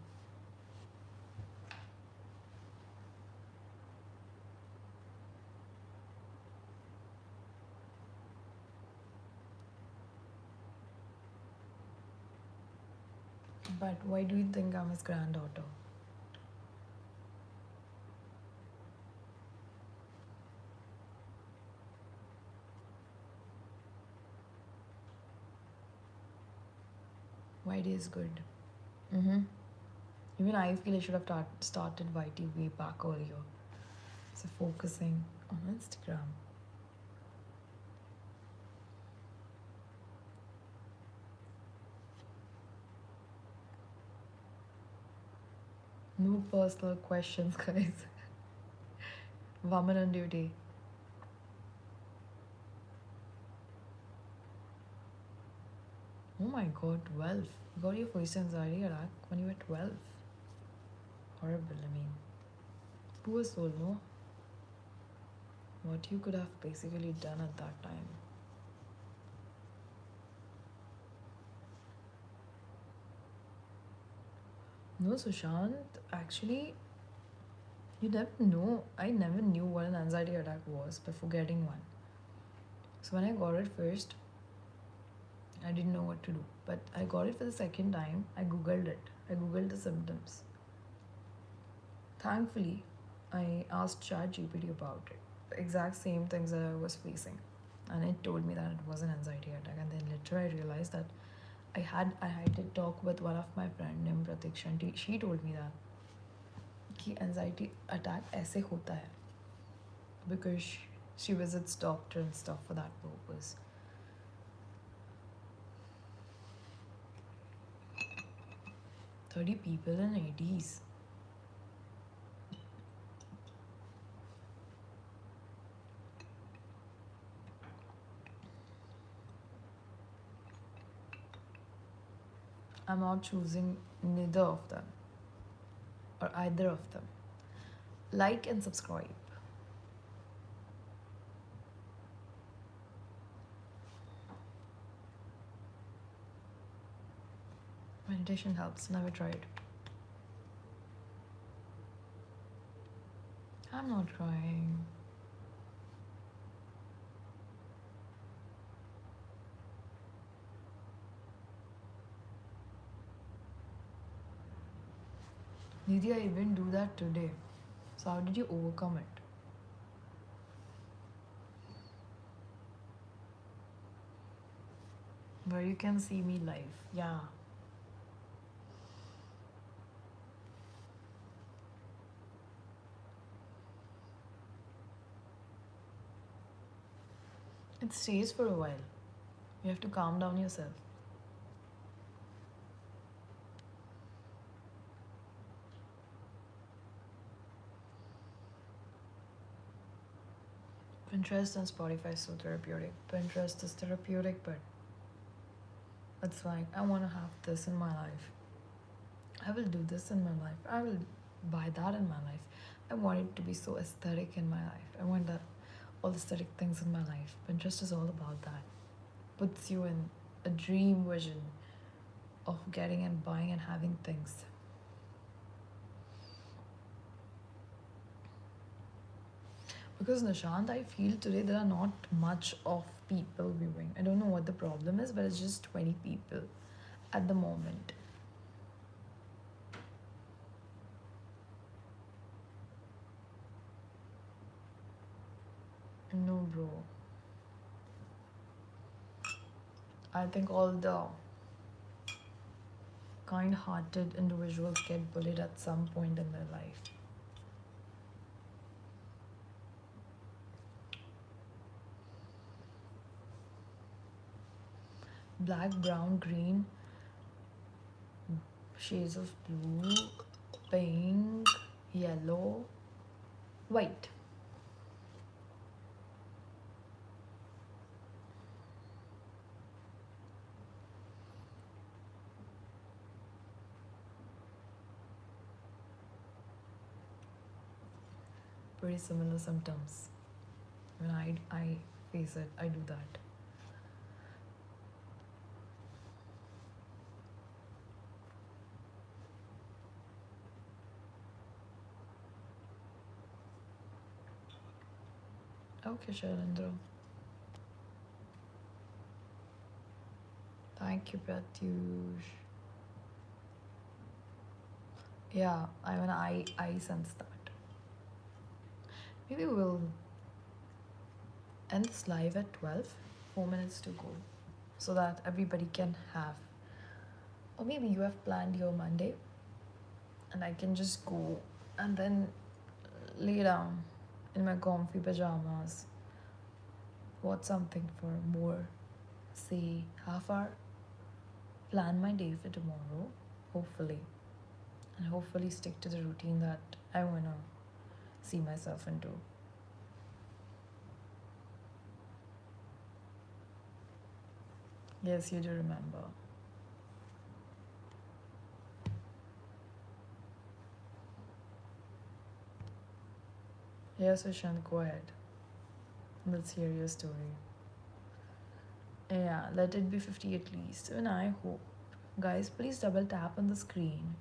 But why do you think I'm his granddaughter? YT is good. Mm-hmm. Even I feel I should have started YT way back earlier. So focusing on Instagram. No personal questions, guys. Woman on duty. Oh my god, 12. You got your first anxiety attack when you were 12. Horrible, I mean. Poor soul, no? What you could have basically done at that time. No, Sushant, actually, you never know. I never knew what an anxiety attack was before getting one. So when I got it first, I didn't know what to do. But I got it for the second time. I googled it. I googled the symptoms. Thankfully, I asked ChatGPT about it. The exact same things that I was facing. And it told me that it was an anxiety attack. And then later I realized that I had to talk with one of my friend named Pratiksha. And she told me that कि anxiety attack ऐसे होता है because she visits doctor and stuff for that purpose. $30 people in 80s. I'm not choosing neither of them or either of them. Like and subscribe. Meditation helps. Never tried. I'm not trying. Nidhi, I even do that today. So how did you overcome it? Where you can see me live. Yeah. It stays for a while. You have to calm down yourself. Pinterest and Spotify is so therapeutic. Pinterest is therapeutic, but it's like, I want to have this in my life. I will do this in my life. I will buy that in my life. I want it to be so aesthetic in my life. I want that all aesthetic things in my life. Pinterest is all about that. Puts you in a dream vision of getting and buying and having things. Because Nishant, I feel today there are not much of people viewing. I don't know what the problem is, but it's just 20 people at the moment. No, bro. I think all the kind hearted individuals get bullied at some point in their life. black, brown, green, shades of blue, pink, yellow, white. Pretty similar symptoms. When I face it, I do that. Okay, Shailendra. Thank you, Pratyush. Yeah, I sense that. Maybe we'll end this live at 12, 4 minutes to go, so that everybody can have. Or maybe you have planned your Monday, and I can just go and then lay down in my comfy pajamas, watch something for more, say, half hour, plan my day for tomorrow, hopefully, and hopefully stick to the routine that I want to see myself into. Yes, you do remember. Yes, Sushant, go ahead. Let's hear your story. Yeah, let it be 50 at least. And I hope. Guys, please double tap on the screen.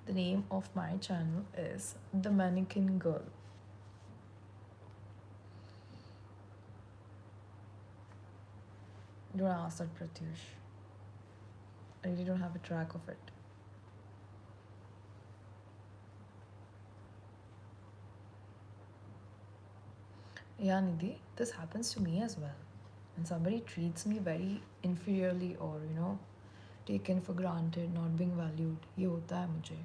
The name of my channel is The Mannequin Girl. Don't ask that, Pratyush. I really don't have a track of it. Yeah, Nidhi, this happens to me as well. When somebody treats me very inferiorly or, taken for granted, not being valued, ये होता है मुझे.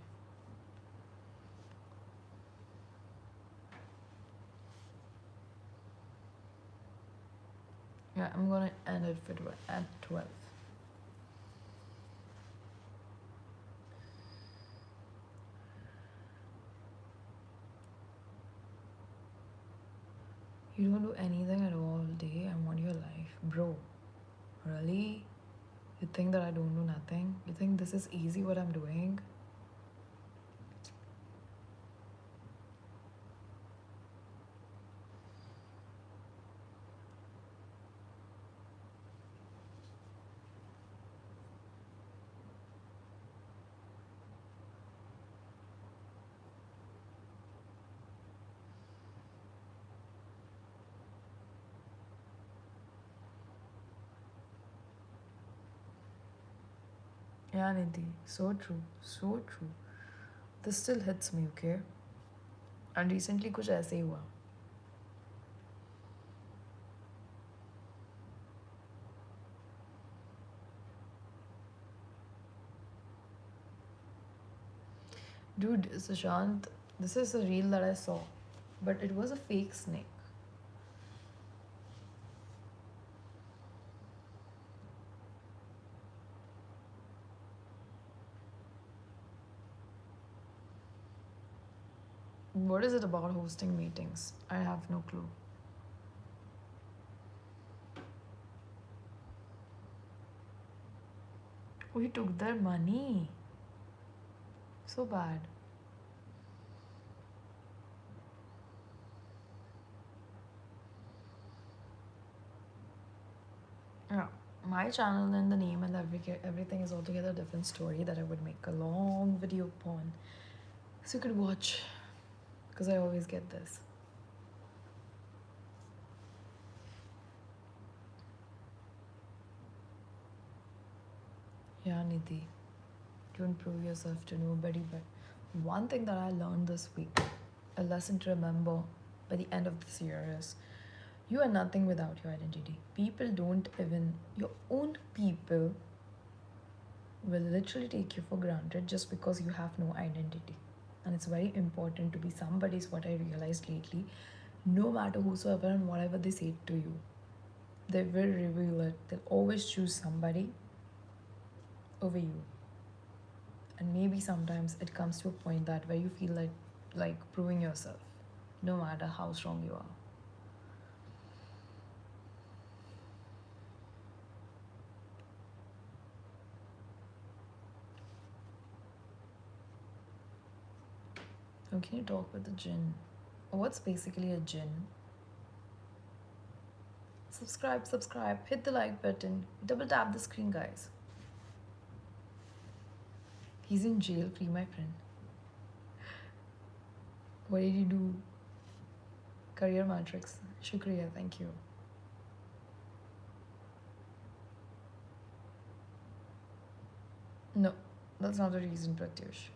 Yeah, I'm gonna end it at 12. You don't do anything at all day. I want your life. Bro, really? You think that I don't do nothing? You think this is easy what I'm doing? Yeah, Nidhi, so true, so true. This still hits me, okay? And recently कुछ ऐसे ही हुआ. Dude, Sushant, this is a reel that I saw, but it was a fake snake. What is it about hosting meetings? I have no clue. We took their money. So bad. Yeah, my channel and the name and everything is altogether a different story that I would make a long video upon. So you could watch, because I always get this. Yeah, Nidhi, don't prove yourself to nobody, but one thing that I learned this week, a lesson to remember by the end of this year is you are nothing without your identity. People don't even, your own people will literally take you for granted just because you have no identity. And it's very important to be somebody, is what I realized lately, no matter whosoever and whatever they say to you. They will reveal it. They'll always choose somebody over you. And maybe sometimes it comes to a point that where you feel like proving yourself, no matter how strong you are. How can you talk with a jinn? What's basically a jinn? Subscribe, hit the like button, double tap the screen, guys. He's in jail free, my friend. What did you do? Career Matrix. Shukriya, thank you. No, that's not a reason, Pratyush.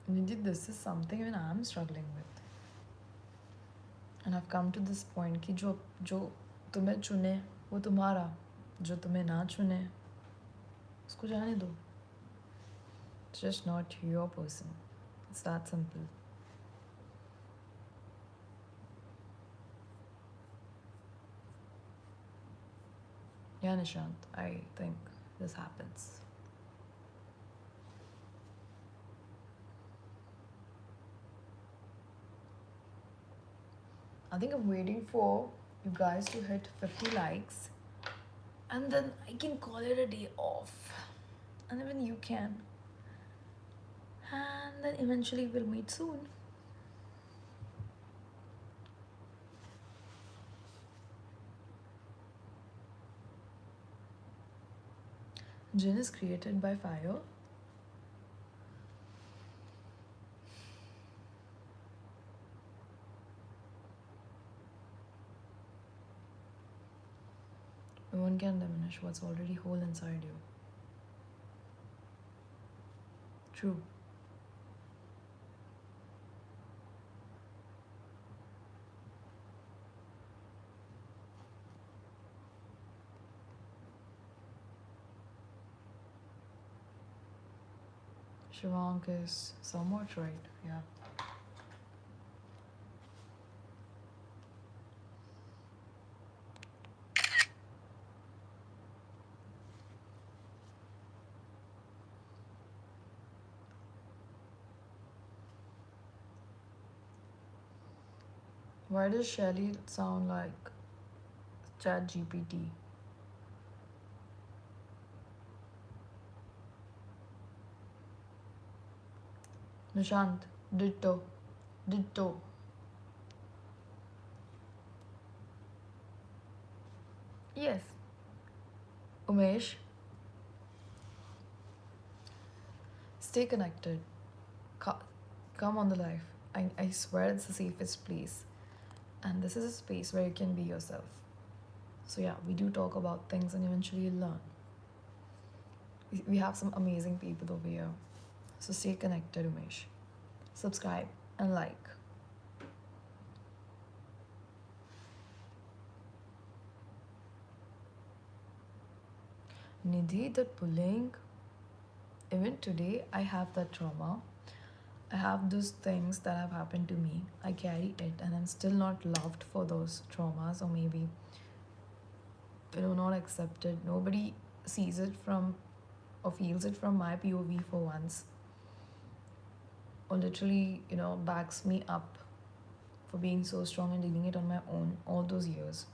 Indeed, this is something even I'm struggling with. And I've come to this point कि जो तुम्हें चुने वो तुम्हारा, जो तुम्हें ना चुने उसको जाने दो. It's just not your person. It's that simple. Yeah, Nishant, I think this happens. I think I'm waiting for you guys to hit 50 likes and then I can call it a day off. And even you can. And then eventually we'll meet soon. Jinn is created by fire. No one can diminish what's already whole inside you. True. Shivank is somewhat right, yeah. Why does Shelly sound like Chat GPT? Nishant, ditto. Ditto. Yes. Umesh, stay connected. Come on the live. I swear it's the safest place. And this is a space where you can be yourself. So yeah, we do talk about things and eventually you'll learn. We have some amazing people over here. So stay connected, Umesh. Subscribe and like. Nidhi, that bullying, even today I have that trauma. I have those things that have happened to me. I carry it and I'm still not loved for those traumas, or maybe not accepted. Nobody sees it from or feels it from my POV for once. Or literally, backs me up for being so strong and dealing it on my own all those years.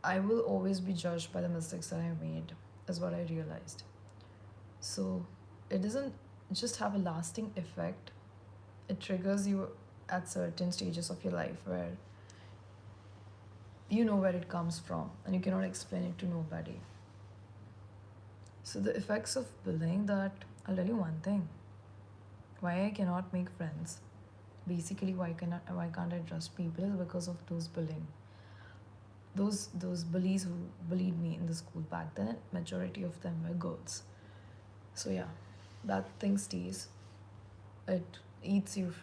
I will always be judged by the mistakes that I made, is what I realized. So it doesn't just have a lasting effect, it triggers you at certain stages of your life where you know where it comes from and you cannot explain it to nobody. So the effects of bullying, that I'll tell you one thing. Why I cannot make friends, basically why can't I trust people, is because of those bullying. Those bullies who bullied me in the school back then, majority of them were girls. So yeah, that thing stays. It eats you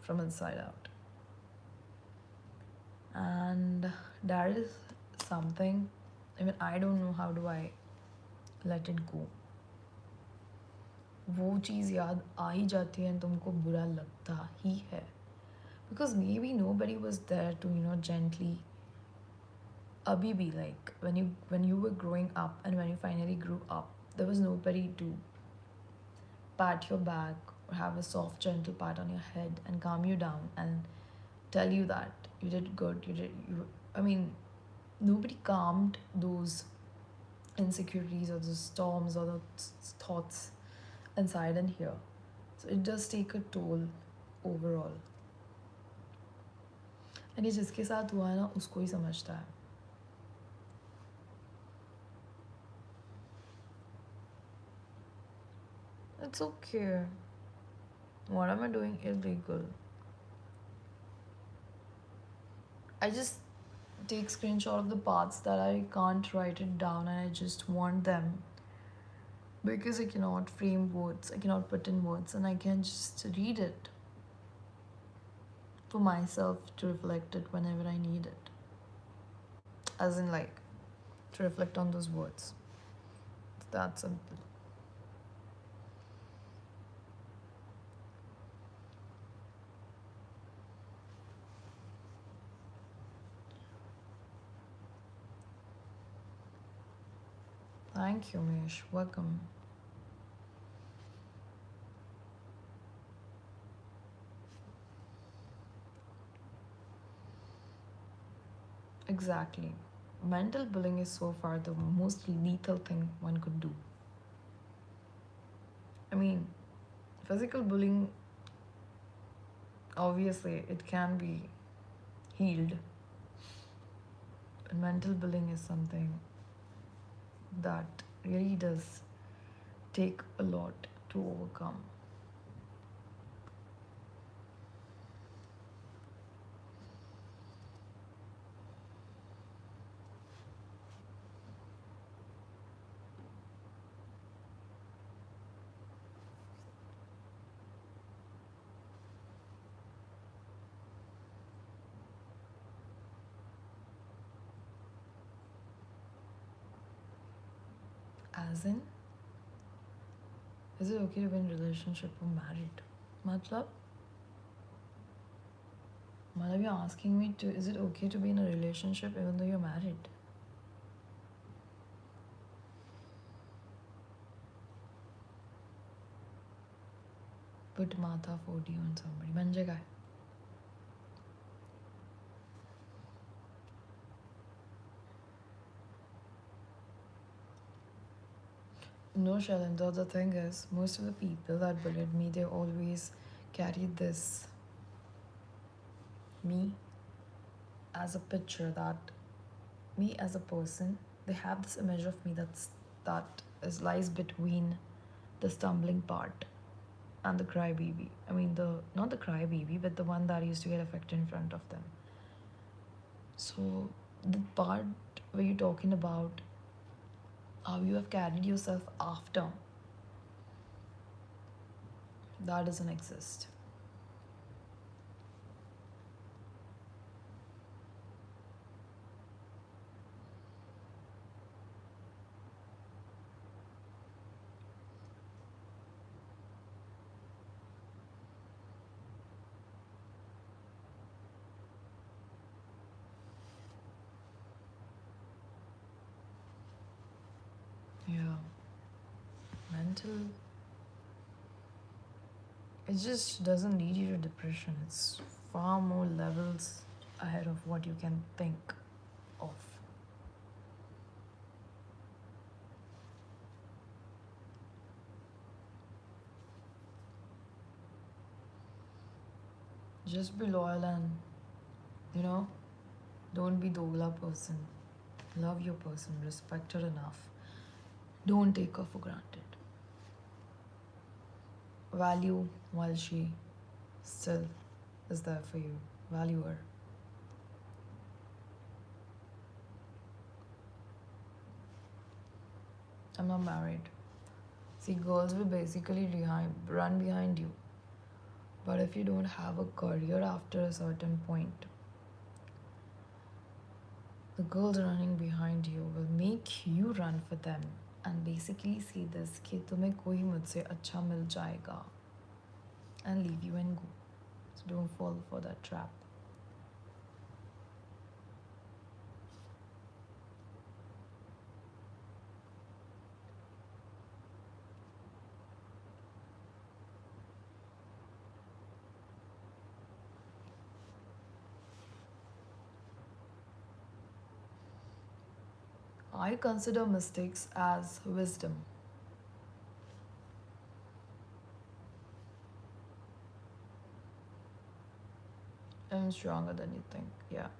from inside out. And that is something, even I don't know how do I let it go. वो चीज़ याद आ ही जाती है, तुमको बुरा लगता ही है, because maybe nobody was there to gently abhi be like when you were growing up, and when you finally grew up, there was nobody to pat your back or have a soft gentle pat on your head and calm you down and tell you that you did good, I mean, nobody calmed those insecurities or those storms or those thoughts inside and here. So it does take a toll overall. And ये जिसके साथ हुआ है ना, उसको ही समझता है. It's okay. What am I doing illegal? I just take screenshot of the parts that I can't write it down, and I just want them, because I cannot frame words, I cannot put in words, and I can just read it for myself to reflect it whenever I need it. As in, like, to reflect on those words. It's that simple. Thank you, Mish. Welcome. Exactly. Mental bullying is so far the most lethal thing one could do. I mean, physical bullying, obviously, it can be healed. But mental bullying is something that really does take a lot to overcome. As in, is it okay to be in a relationship or married? Matlab? Matlab, you're asking me to, is it okay to be in a relationship even though you're married? Put Mata 40 on somebody. Banje guy. No, Shailendra, the thing is, most of the people that bullied me, they always carried this me as a picture, that me as a person, they have this image of me that is lies between the stumbling part and the crybaby. I mean, the not the crybaby, but the one that used to get affected in front of them. So the part where you're talking about how you have carried yourself after, that doesn't exist. Yeah. Mental, it just doesn't lead you to depression. It's far more levels ahead of what you can think of. Just be loyal and, don't be dogla person. Love your person, respect her enough. Don't take her for granted. Value while she still is there for you. Value her. I'm not married. See, girls will basically run behind you But if you don't have a career after a certain point, the girls running behind you will make you run for them and basically say this कि तुम्हें कोई मुझसे अच्छा मिल जाएगा and leave you and go. So don't fall for that trap. I consider mistakes as wisdom. I'm stronger than you think. Yeah.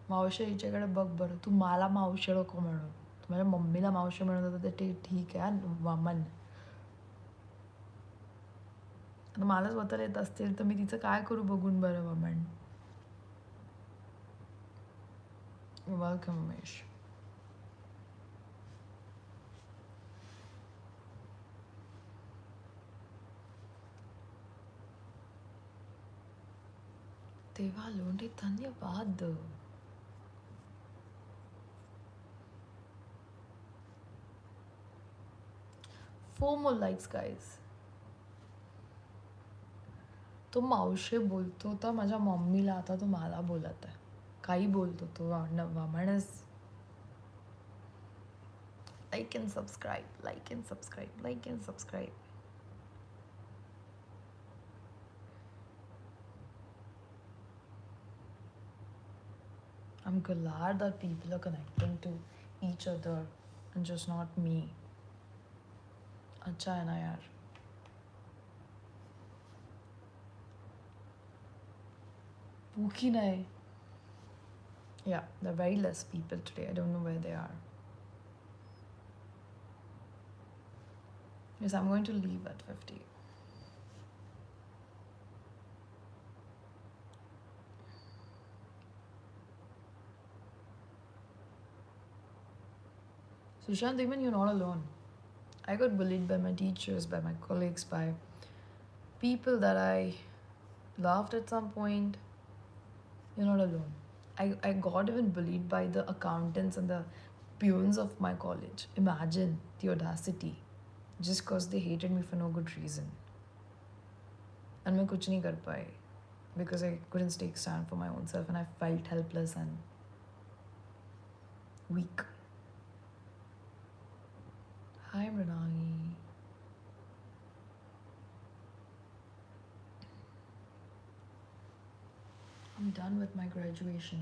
मावशी हिच्याकडे बघ बरं, तू मला मावशी नको म्हणू. तू माझ्या मम्मीला मावशी म्हणत होतं तर ते ठीक आहे वामन. आता मला स्वतःला येत असतील तर मी तिचं काय करू बघून बरं वामन. वेलकम उमेश. देवा लोंढे धन्यवाद. 4 more likes guys. तो मावशी बोलतो तर माझ्या मम्मीला, आता तो मला बोलत आहे. काही बोलतो तो वामनच. Like and subscribe, like and subscribe, like and subscribe. I'm glad that people are connecting to each other and just not me. अच्छा है ना यार. भूखी नहीं. Yeah, there are very less people today. I don't know where they are. Yes, I'm going to leave at 50. Sushant, even you're not alone. I got bullied by my teachers, by my colleagues, by people that I loved at some point. You're not alone. I got even bullied by the accountants and the peons of my college. Imagine the audacity. Just because they hated me for no good reason. And मैं कुछ नहीं कर पाई because I couldn't take stand for my own self and I felt helpless and weak. Hi Mrinali. I'm done with my graduation.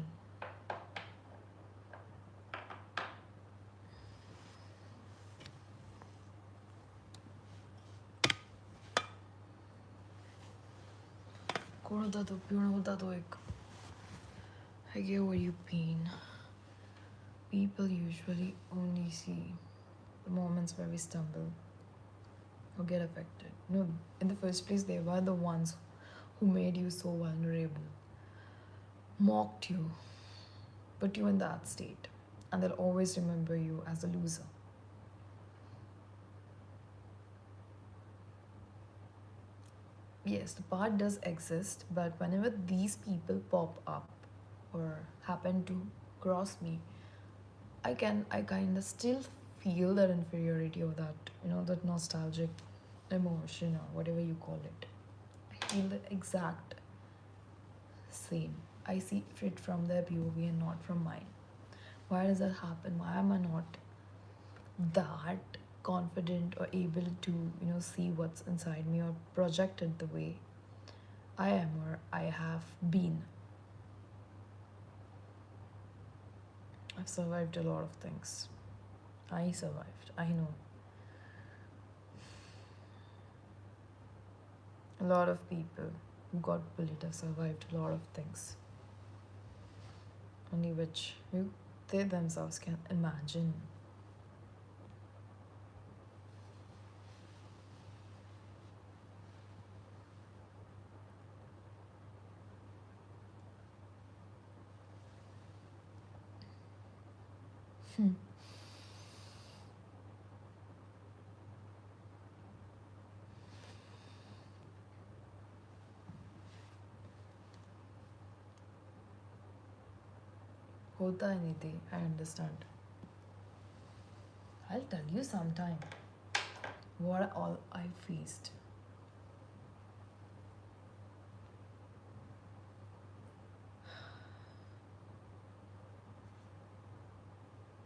कौन होता तो peon होता तो एक. I get what you mean. People usually only see the moments where we stumble or get affected. No, in the first place, they were the ones who made you so vulnerable, mocked you, put you in that state, and they'll always remember you as a loser. Yes, the part does exist, but whenever these people pop up or happen to cross me, I kind of still feel that inferiority or that, that nostalgic emotion or whatever you call it. I feel the exact same. I see it from their POV and not from mine. Why does that happen? Why am I not that confident or able to, see what's inside me or project it the way I am or I have been? I've survived a lot of things. I survived, I know. A lot of people who got bullied have survived a lot of things. Only which they themselves can imagine. Hota hai Nidhi, I understand. I'll tell you sometime what all I faced.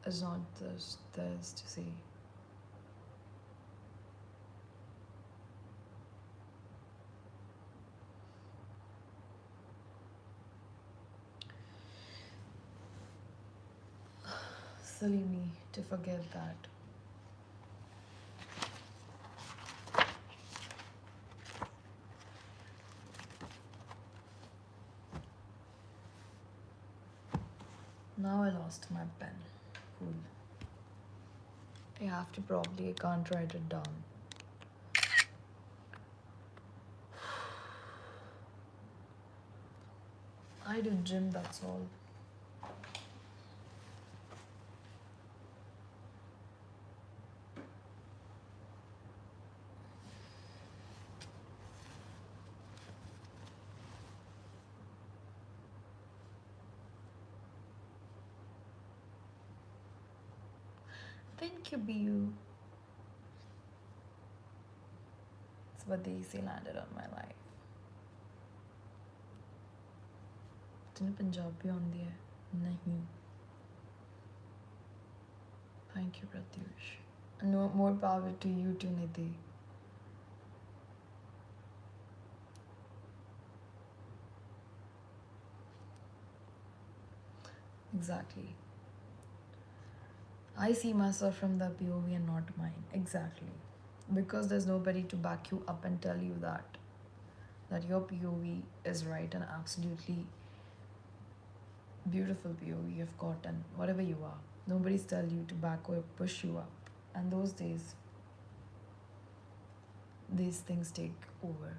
It's not just this to say. Silly me to forget that. Now I lost my pen. Cool. I have to probably, I can't write it down. I do gym, that's all. Thank you, BU. It's what they say landed on my life. तूने पंजाबी आंदी है? नहीं. Thank you, Pratyush. No more power to you too, Nidhi. Exactly. I see myself from the POV and not mine. Exactly. Because there's nobody to back you up and tell you that your POV is right and absolutely beautiful POV you've got and whatever you are. Nobody's tell you to back or push you up. And those days these things take over.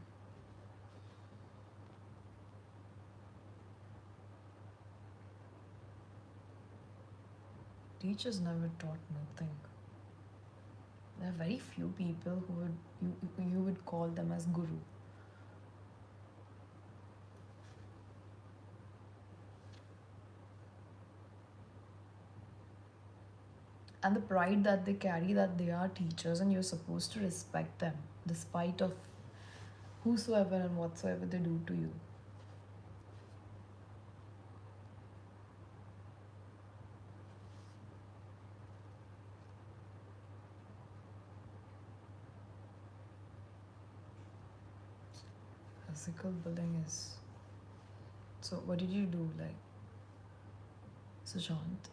Teachers never taught nothing. There are very few people who you would call them as guru. And the pride that they carry that they are teachers and you're supposed to respect them despite of whosoever and whatsoever they do to you. Physical bullying is. So, what did you do, like, Sushant?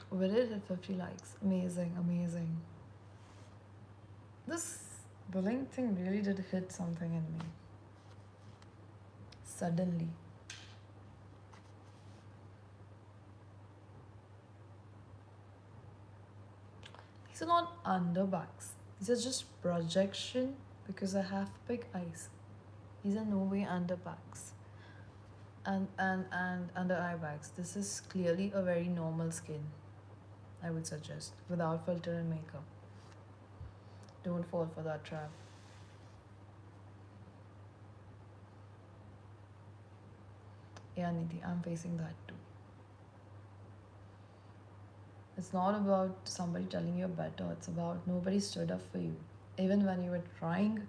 We did hit 50 likes. Amazing, amazing. This bullying thing really did hit something in me. Suddenly. These are not underbacks. These are just projection because I have big eyes. These are no way underbacks. And under eye bags. This is clearly a very normal skin. I would suggest without filter and makeup. Don't fall for that trap. Yeah, Nidhi, I'm facing that too. It's not about somebody telling you better, it's about nobody stood up for you. Even when you were trying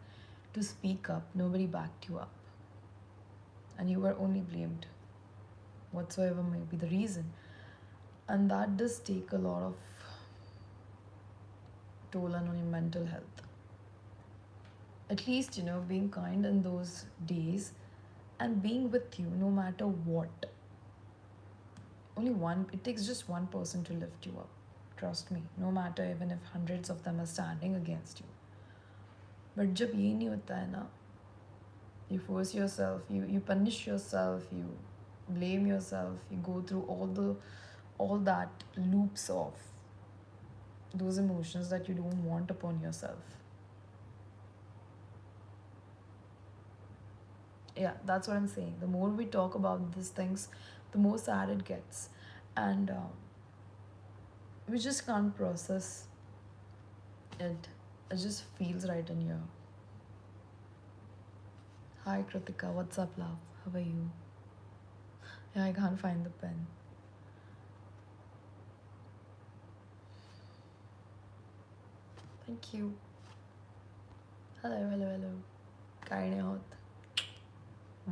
to speak up, nobody backed you up. And you were only blamed, whatsoever may be the reason. And that does take a lot of toll on your mental health. At least, being kind in those days and being with you no matter what. Only one, it takes just one person to lift you up. Trust me, no matter even if hundreds of them are standing against you. But जब ये नहीं होता है ना, you force yourself, you punish yourself, you blame yourself, you go through all that loops of those emotions that you don't want upon yourself. Yeah, that's what I'm saying. The more we talk about these things, the more sad it gets. And We just can't process it. It just feels right in here. Hi Kritika, what's up, love? How are you? Yeah, I can't find the pen. Thank you. Hello, hello, hello. काय नाही होत.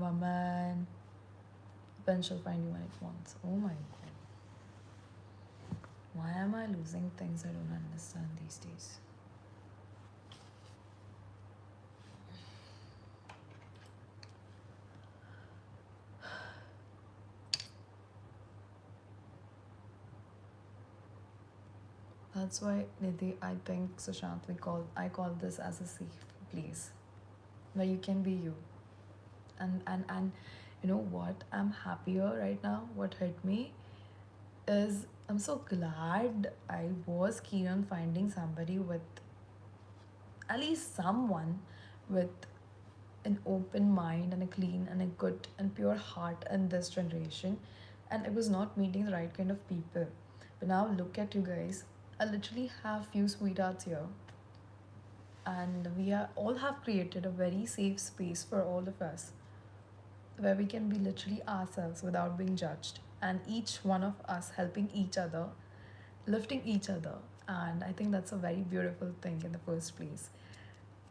Woman. Pen shall find you when it wants. Oh my god. Why am I losing things I don't understand these days? That's why, Nidhi, I think, Sushant, I call this as a safe place where you can be you. And you know what? I'm happier right now. What hurt me is I'm so glad I was keen on finding somebody with at least someone with an open mind and a clean and a good and pure heart in this generation. And I was not meeting the right kind of people. But now look at you guys. I literally have few sweethearts here. And we are all have created a very safe space for all of us where we can be literally ourselves without being judged. And each one of us helping each other, lifting each other. And I think that's a very beautiful thing in the first place.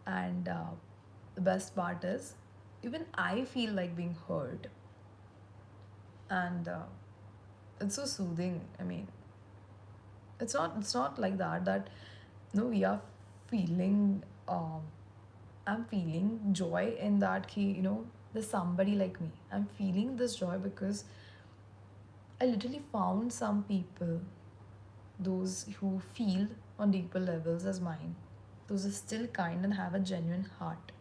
And the best part is, even I feel like being heard. And it's so soothing. I mean, it's not like that no, we are feeling I'm feeling joy in that there's somebody like me. I'm feeling this joy because I literally found some people, those who feel on deeper levels as mine, those are still kind and have a genuine heart,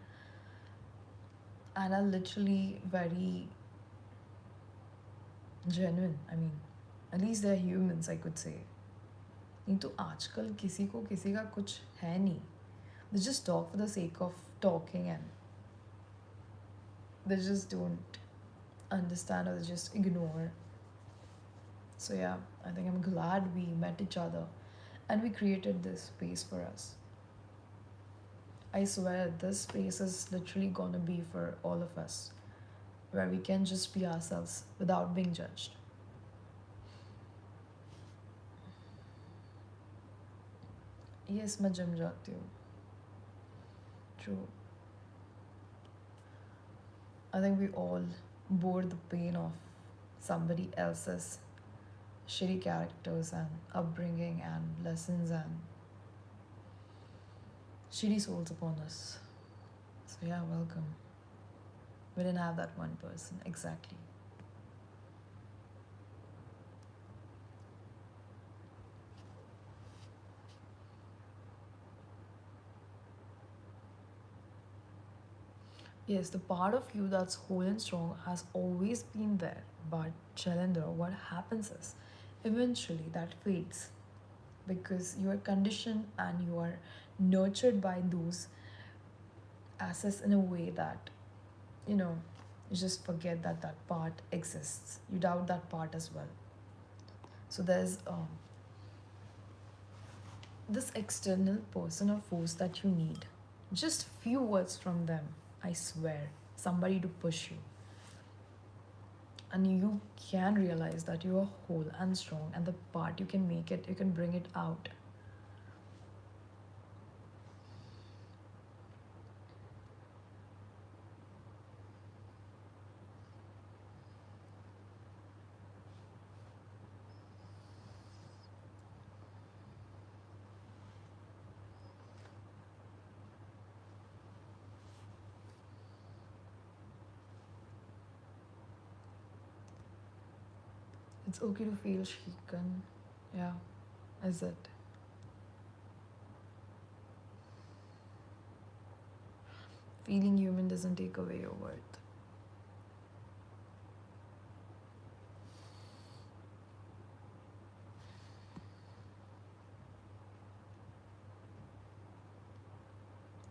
and are literally very genuine. I mean, at least they're humans, I could say. नहीं तो आजकल किसी को किसी का कुछ है नहीं. They just talk for the sake of talking, and they just don't understand, or they just ignore. So yeah, I think I'm glad we met each other and we created this space for us. I swear this space is literally gonna be for all of us, where we can just be ourselves without being judged. Yes, मैं gym जाती हूँ. True. I think we all bore the pain of somebody else's shitty characters and upbringing and lessons and shitty souls upon us. So yeah, welcome. We didn't have that one person, exactly. Yes, the part of you that's whole and strong has always been there. But Chalendra, what happens is eventually that fades because you are conditioned and you are nurtured by those assets in a way that, you know, you just forget that that part exists. You doubt that part as well. So there's this external person or force that you need. Just few words from them, I swear. Somebody to push you. And you can realize that you are whole and strong, and the part you can make it, you can bring it out. It's okay to feel shaken. Yeah, is it? Feeling human doesn't take away your worth.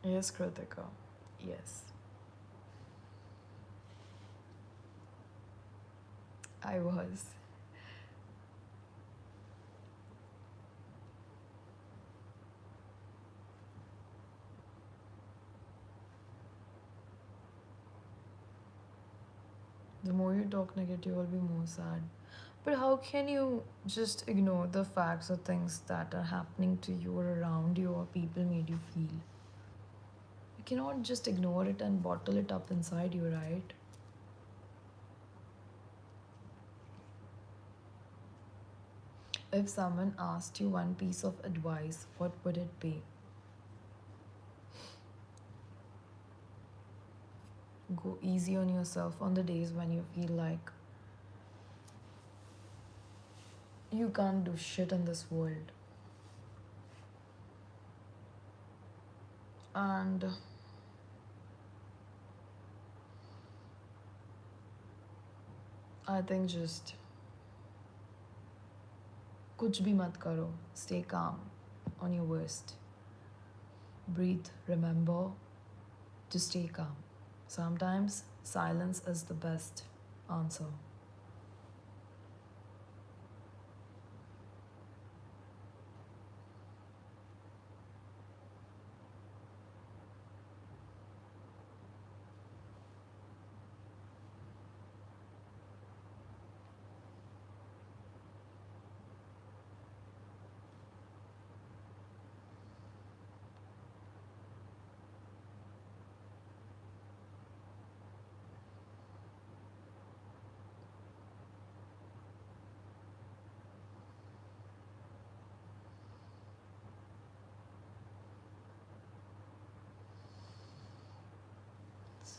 Yes, Kritika. Yes. I was. The more you talk negative, you'll be more sad. But how can you just ignore the facts or things that are happening to you or around you or people made you feel? You cannot just ignore it and bottle it up inside you, right? If someone asked you one piece of advice, what would it be? Go easy on yourself on the days when you feel like you can't do shit in this world. And I think just कुछ भी मत करो. Stay calm on your worst. Breathe. Remember to stay calm. Sometimes silence is the best answer.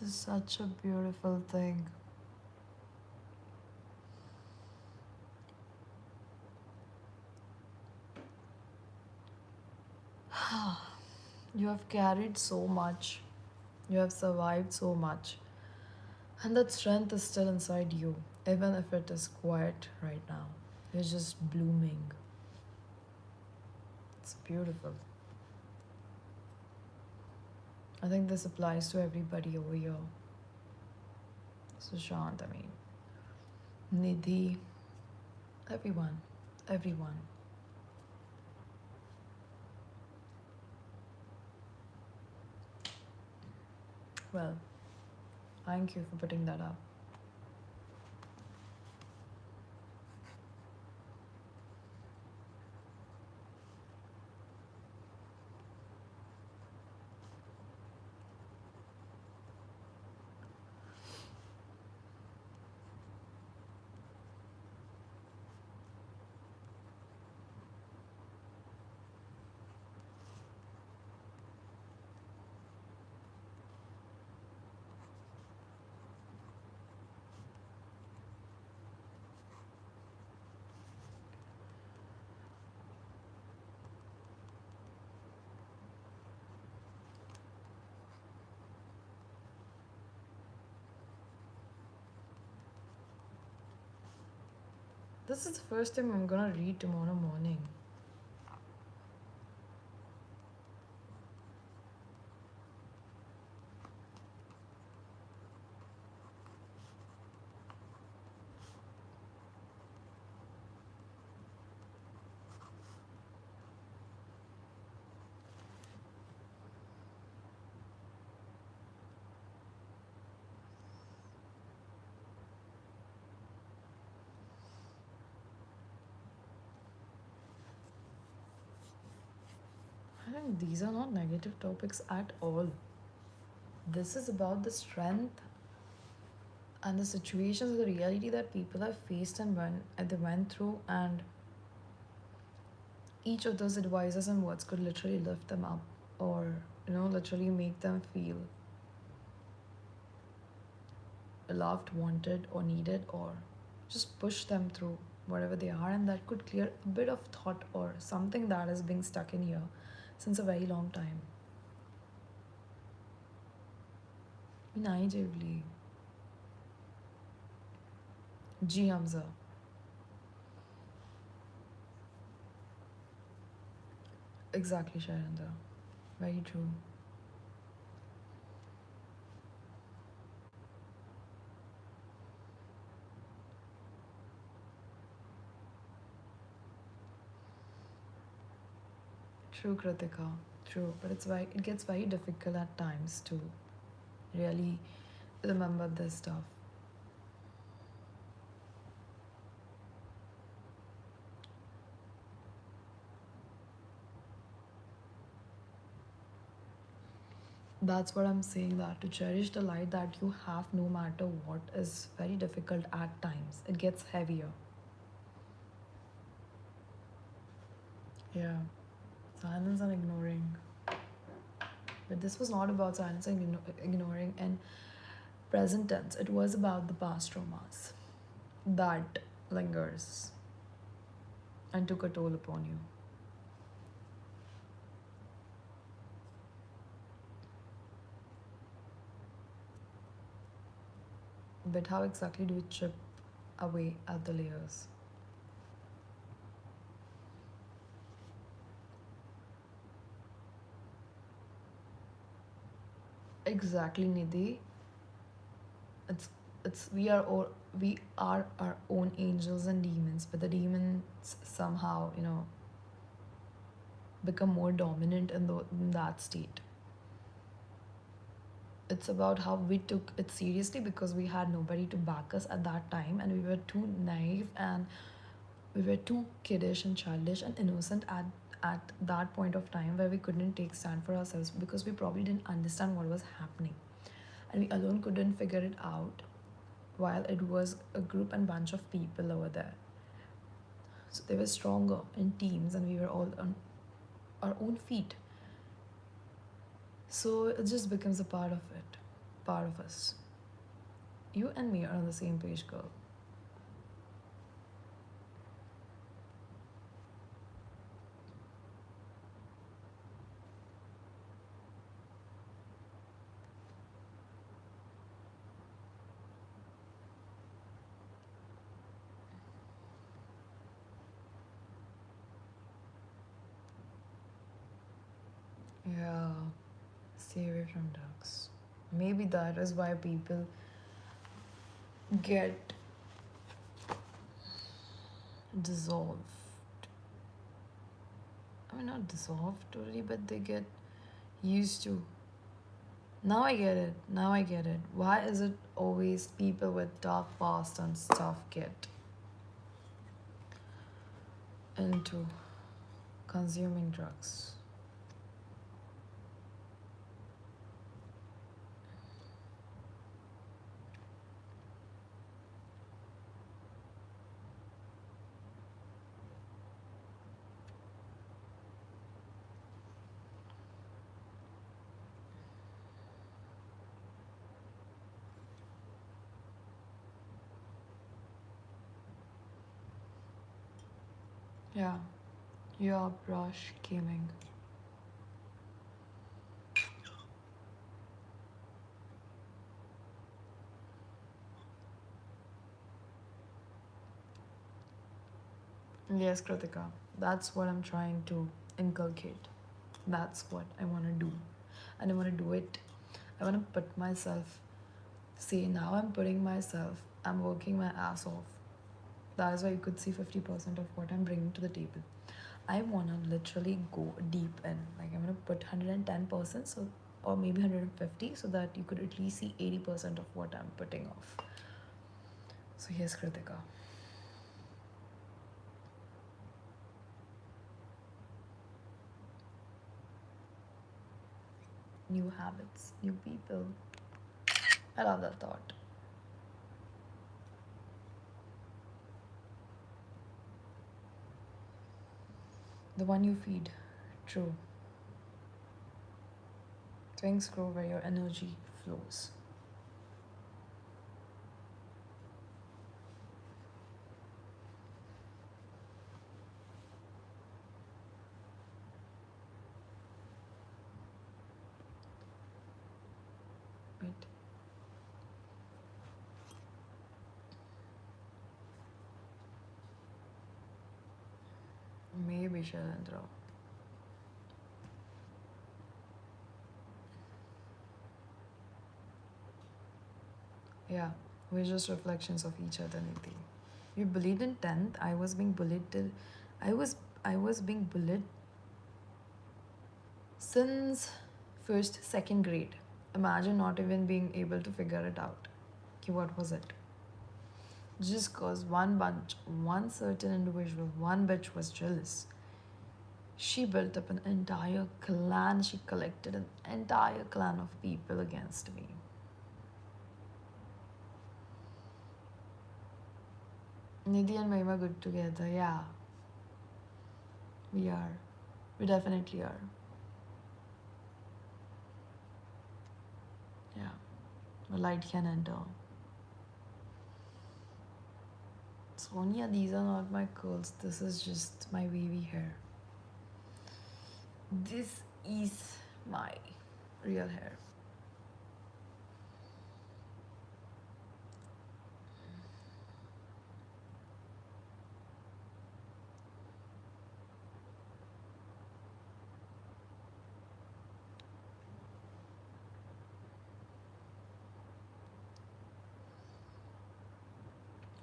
This is such a beautiful thing. You have carried so much. You have survived so much. And that strength is still inside you, even if it is quiet right now. You're just blooming. It's beautiful. I think this applies to everybody over here. Sushant, I mean, Nidhi, everyone, everyone. Well, thank you for putting that up. This is the first time I'm gonna read tomorrow morning. I think these are not negative topics at all. This is about the strength and the situations, the reality that people have faced and they went through, and each of those advices and words could literally lift them up or literally make them feel loved, wanted, or needed, or just push them through whatever they are, and that could clear a bit of thought or something that is being stuck in here since a very long time. Naively. G Hamza. Exactly, Shairendra. Very true. True, Kritika. True. But it gets very difficult at times to really remember this stuff. That's what I'm saying, that to cherish the light that you have no matter what is very difficult at times. It gets heavier. Yeah. Silence and ignoring. But this was not about silence and ignoring in present tense. It was about the past traumas that lingers and took a toll upon you. But how exactly do we chip away at the layers? Exactly, Nidhi. It's it's we are our own angels and demons, but the demons somehow become more dominant in that state. It's about how we took it seriously because we had nobody to back us at that time, and we were too naive, and we were too kiddish and childish and innocent at that point of time, where we couldn't take stand for ourselves because we probably didn't understand what was happening, and we alone couldn't figure it out, while it was a group and bunch of people over there. So they were stronger in teams, and we were all on our own feet. So it just becomes a part of it, part of us. You and me are on the same page, girl. Yeah, stay away from ducks. Maybe that is why people get dissolved. I mean, not dissolved totally, but they get used to. Now I get it. Now I get it. Why is it always people with dark past and stuff get into consuming drugs? Yeah, your brush gaming. Yes, Kritika. That's what I'm trying to inculcate. That's what I want to do. And I want to do it. I want to put myself, see, now I'm putting myself, I'm working my ass off. That is why you could see 50% of what I'm bringing to the table. I want to literally go deep in. Like, I'm going to put 110%, so, or maybe 150, so that you could at least see 80% of what I'm putting off. So, yes, Kritika. New habits, new people. I love that thought. The one you feed. True. Things grow where your energy flows. Right? Maybe Shailendra. Yeah, we're just reflections of each other, Niti. You bullied in 10th. I was being bullied till I was I was being bullied since first, second grade. Imagine not even being able to figure it out. Okay, what was it? Just cause one bunch, one certain individual, one bitch was jealous. She built up an entire clan, she collected an entire clan of people against me. Nidhi and Mahima good together, yeah. We are. We definitely are. Yeah. The light can enter. Sonia, these are not my curls. This is just my wavy hair. This is my real hair.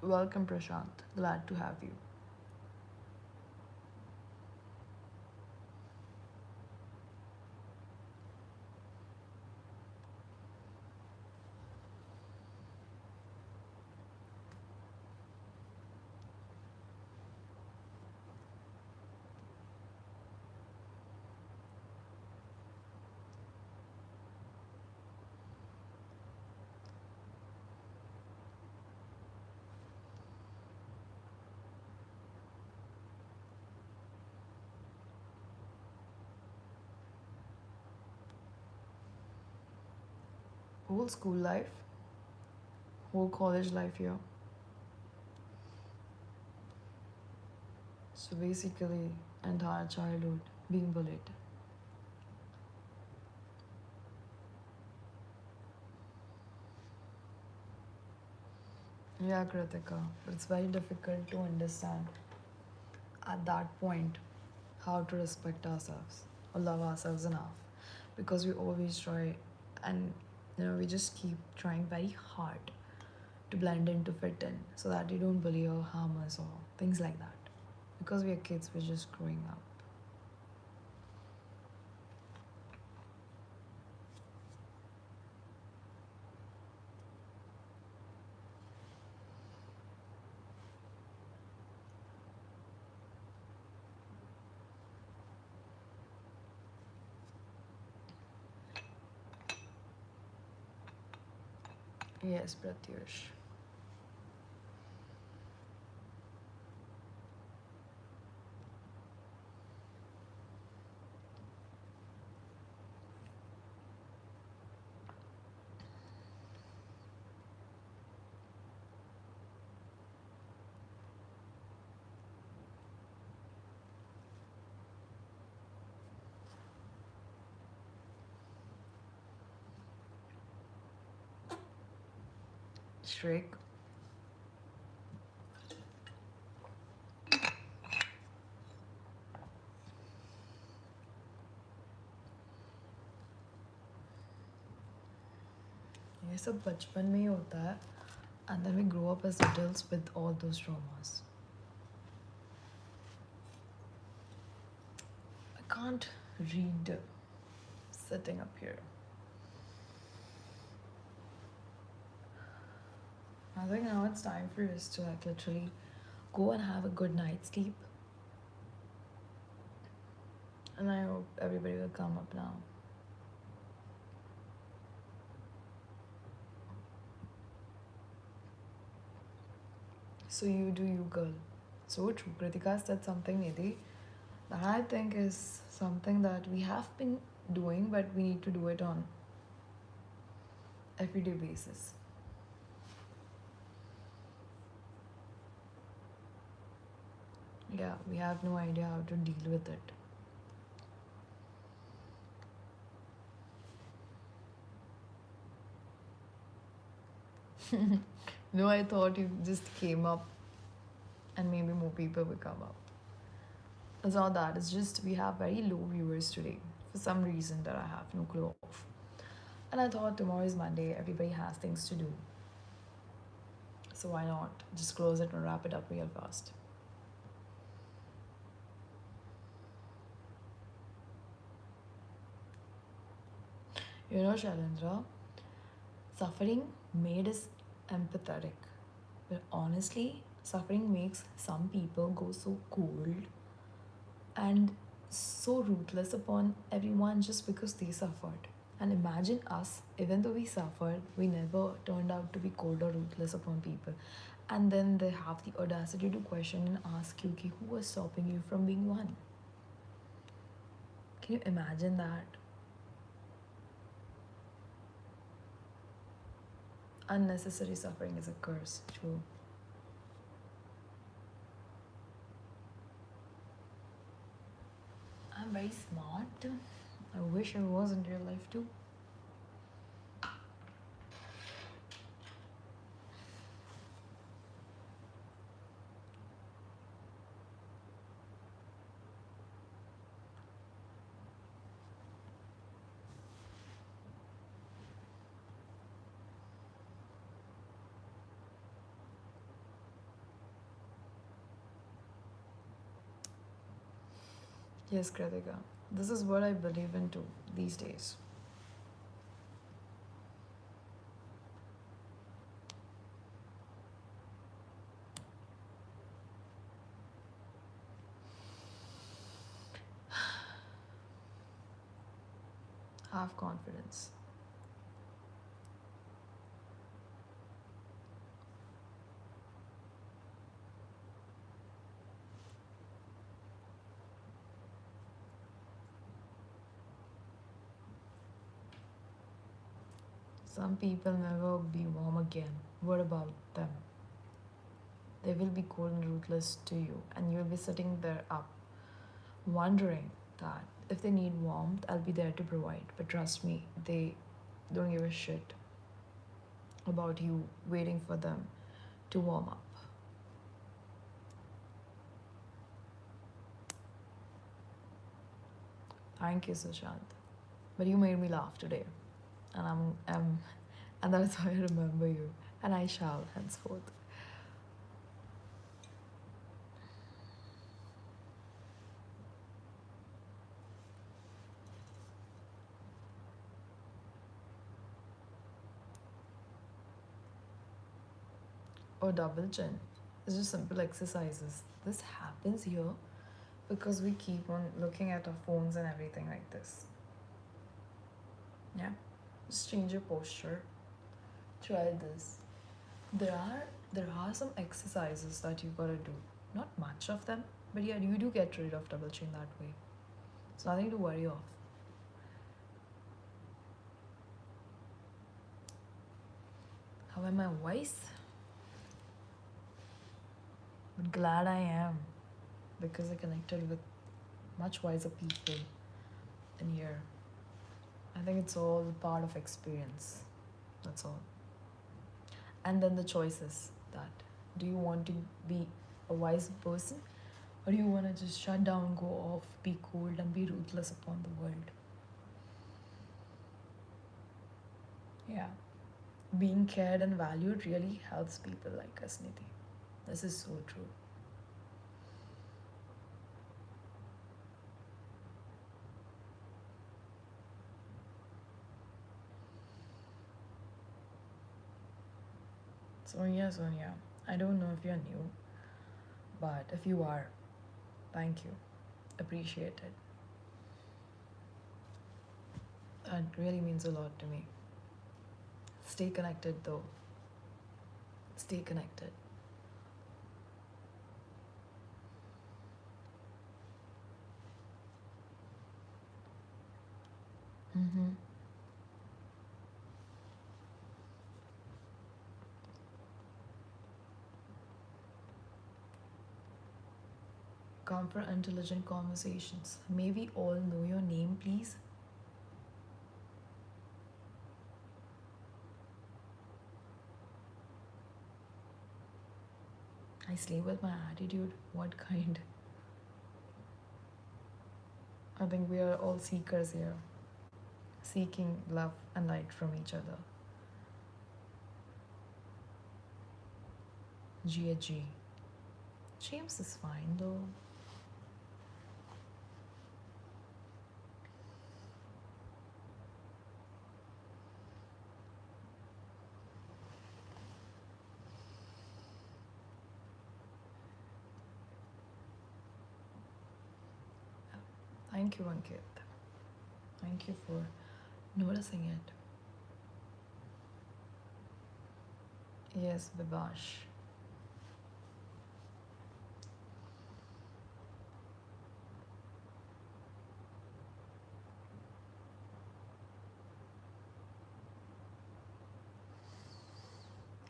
Welcome, Prashant. Glad to have you. Whole school life, whole college life here. So basically, entire childhood being bullied. Yeah, Kritika, but it's very difficult to understand at that point how to respect ourselves or love ourselves enough, because we always try, and we just keep trying very hard to blend in, to fit in, so that you don't bully or harm us or things like that, because we are kids, we're just growing up. Yes, Pratyush. Shrek. ये सब बचपन में ही होता है, and then we grow up as adults with all those traumas. I can't read sitting up here. I think now it's time for us to like literally go and have a good night's sleep. And I hope everybody will come up now. So you do you, girl. So true. Kritika said something, Nidhi, that I think is something that we have been doing, but we need to do it on everyday basis. Yeah, we have no idea how to deal with it. No, I thought you just came up and maybe more people will come up. It's not that, it's just we have very low viewers today for some reason that I have no clue of. And I thought tomorrow is Monday, everybody has things to do. So why not just close it and wrap it up real fast? Shailendra, suffering made us empathetic. But honestly, suffering makes some people go so cold and so ruthless upon everyone just because they suffered. And imagine us, even though we suffered, we never turned out to be cold or ruthless upon people. And then they have the audacity to question and ask you, "Ki, who was stopping you from being one?" Can you imagine that? Unnecessary suffering is a curse, true. I'm very smart. I wish I was in real life too. Yes, Kritika. This is what I believe in too these days. Have confidence. Some people never be warm again. What about them? They will be cold and ruthless to you, and you'll be sitting there up, wondering that if they need warmth, I'll be there to provide. But trust me, they don't give a shit about you waiting for them to warm up. Thank you, Sushant. But you made me laugh today, and and that's why I remember you, and I shall henceforth. Or double chin. It's just simple exercises. This happens here because we keep on looking at our phones and everything like this. Yeah, just change your posture. Try this. There are some exercises that you gotta do. Not much of them, but yeah, you do get rid of double chin that way. It's nothing to worry of. How am I wise? But glad I am because I connected with much wiser people in here. I think it's all part of experience. That's all. And then the choices that do you want to be a wise person or do you want to just shut down, go off, be cold, and be ruthless upon the world? Yeah. Being cared and valued really helps people like us, Nidhi. This is so true. Sonia, I don't know if you're new, but if you are, thank you. Appreciate it. That really means a lot to me. Stay connected though. Stay connected. Mm-hmm. Come for intelligent conversations. May we all know your name, please? I slay with my attitude. What kind? I think we are all seekers here, seeking love and light from each other. G. James is fine though. Thank you, Ankit. Thank you for noticing it. Yes, Bibash.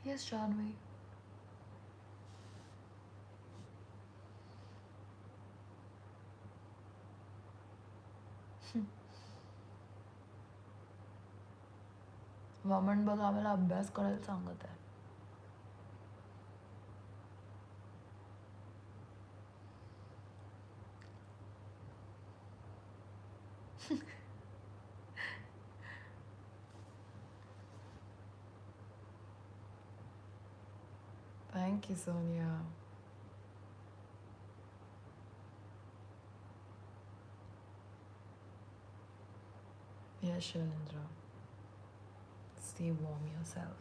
Yes, Janvi. Vaman बघ आम्हाला अभ्यास करायला सांगत आहे. Thank you, Sonia. Yes, Shailendra. Stay warm yourself.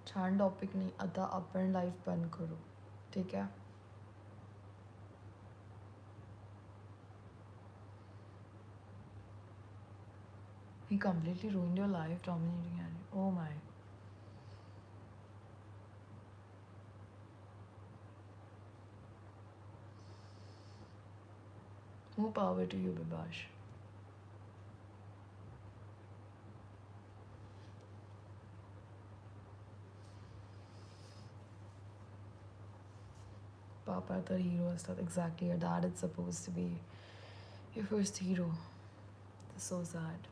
छान topic नाही. आता आपण लाईफ बंद करू. ठीक आहे. He completely ruined your life, dominating it. Oh my. More power to you, Bibash. Papa the hero असतात. Exactly. Your dad is supposed to be your first hero. It's so sad.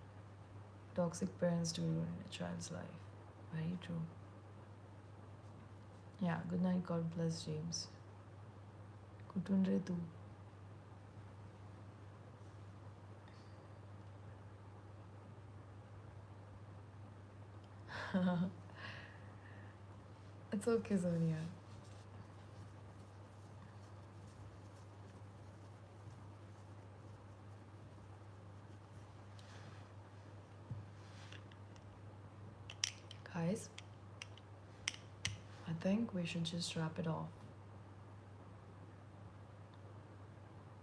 Toxic parents do ruin a child's life. Very true. Yeah, good night. God bless James. कुठून रे तू? It's okay, Sonia. Guys, I think we should just wrap it off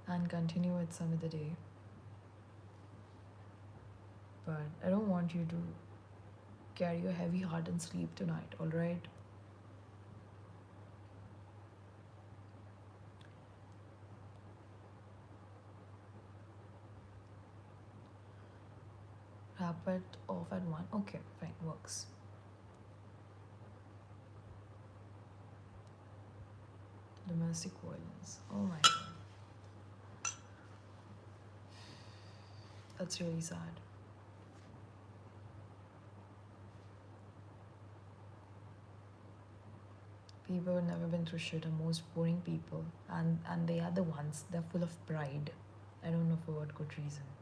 and continue it some other day. But I don't want you to carry a heavy heart and sleep tonight, alright? Wrap it off at 1. Okay, fine, works. Domestic violence. Oh my god. That's really sad. People who've never been through shit are most boring people, and they are the ones. They're full of pride. I don't know for what good reason.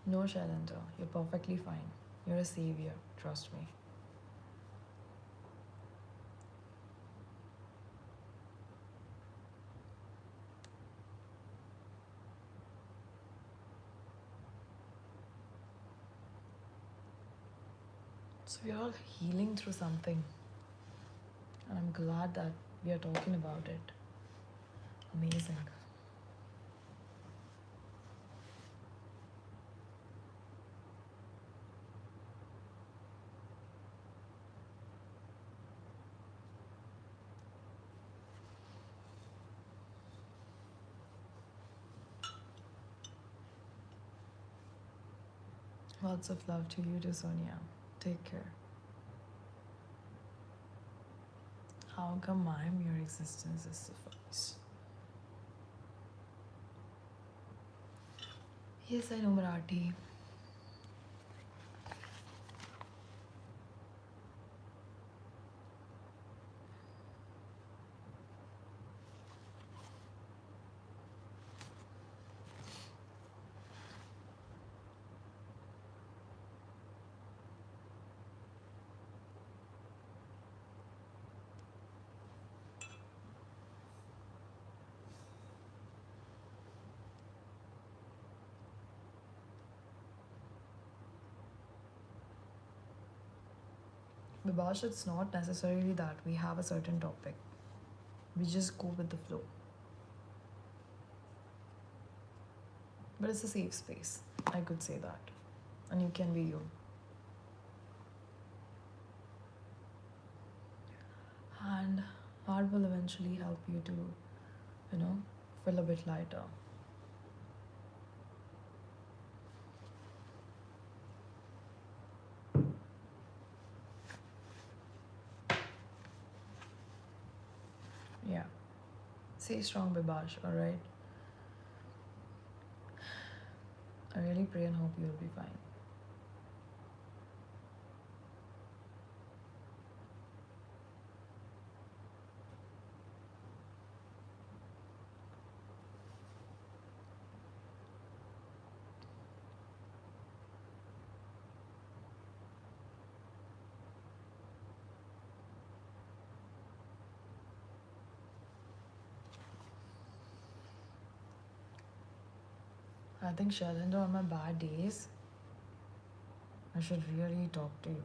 No, Shailendra, you're perfectly fine. You're a savior, trust me. So we're all healing through something. And I'm glad that we are talking about it. Amazing. Lots of love to you too, Sonia. Take care. How come my mere existence is suffice? Yes, I know Marathi. Bibash, it's not necessarily that we have a certain topic. We just go with the flow. But it's a safe space. I could say that. And you can be you. And art will eventually help you to, you know, feel a bit lighter. Yeah. Stay strong, Bibash, alright? I really pray and hope you'll be fine. I think, Shailendra, on my bad days, I should really talk to you.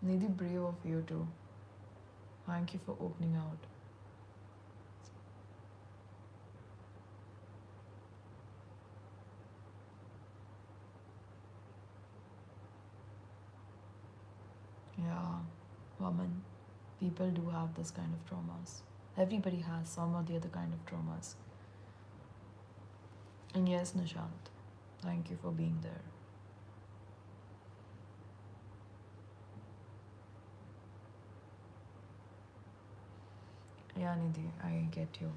Nidhi, brave of you too. Thank you for opening out. Yeah, woman, people do have this kind of traumas. Everybody has some or the other kind of traumas. And yes, Nishant, thank you for being there. Yeah, Nidhi, I get you.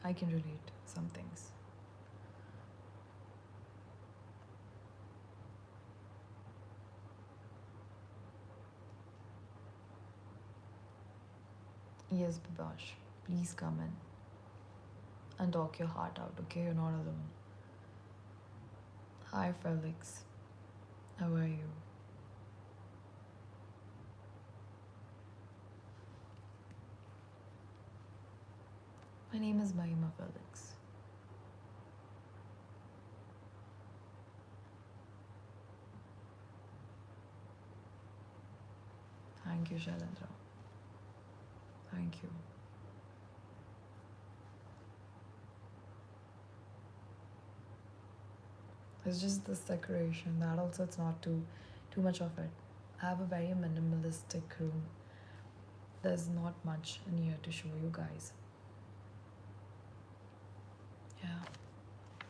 I can relate some things. Yes, Bibash, please come in and talk your heart out, okay? You're not alone. Hi, Felix. How are you? My name is Mahima Felix. Thank you, Shailendra. Thank you. It's just this decoration. That also, it's not too much of it. I have a very minimalistic room. There's not much in here to show you guys. Yeah,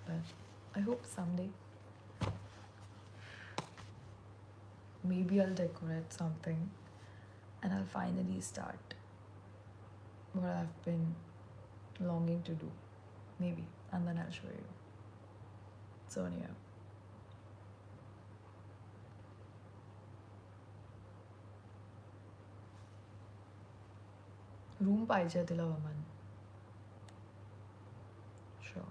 but I hope someday maybe I'll decorate something and I'll finally start what I've been longing to do. Maybe. And then I'll show you. Sonia. Room पाहिजे तिला वमन. Sure.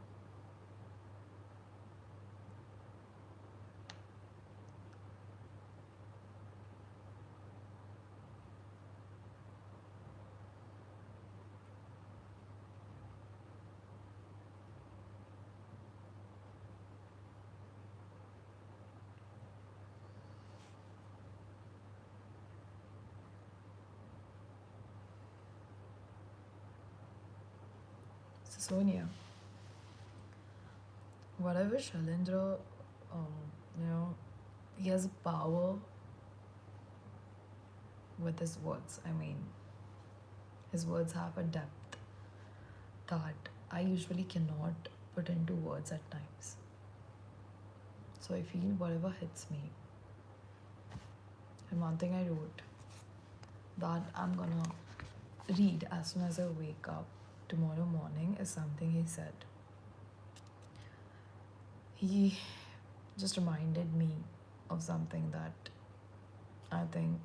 So Sonia, whatever Shailendra, um, you know, he has power with his words. I mean, His words have a depth that I usually cannot put into words at times. So I feel whatever hits me. And one thing I wrote that I'm gonna read as soon as I wake up tomorrow morning is something he said. He just reminded me of something that I think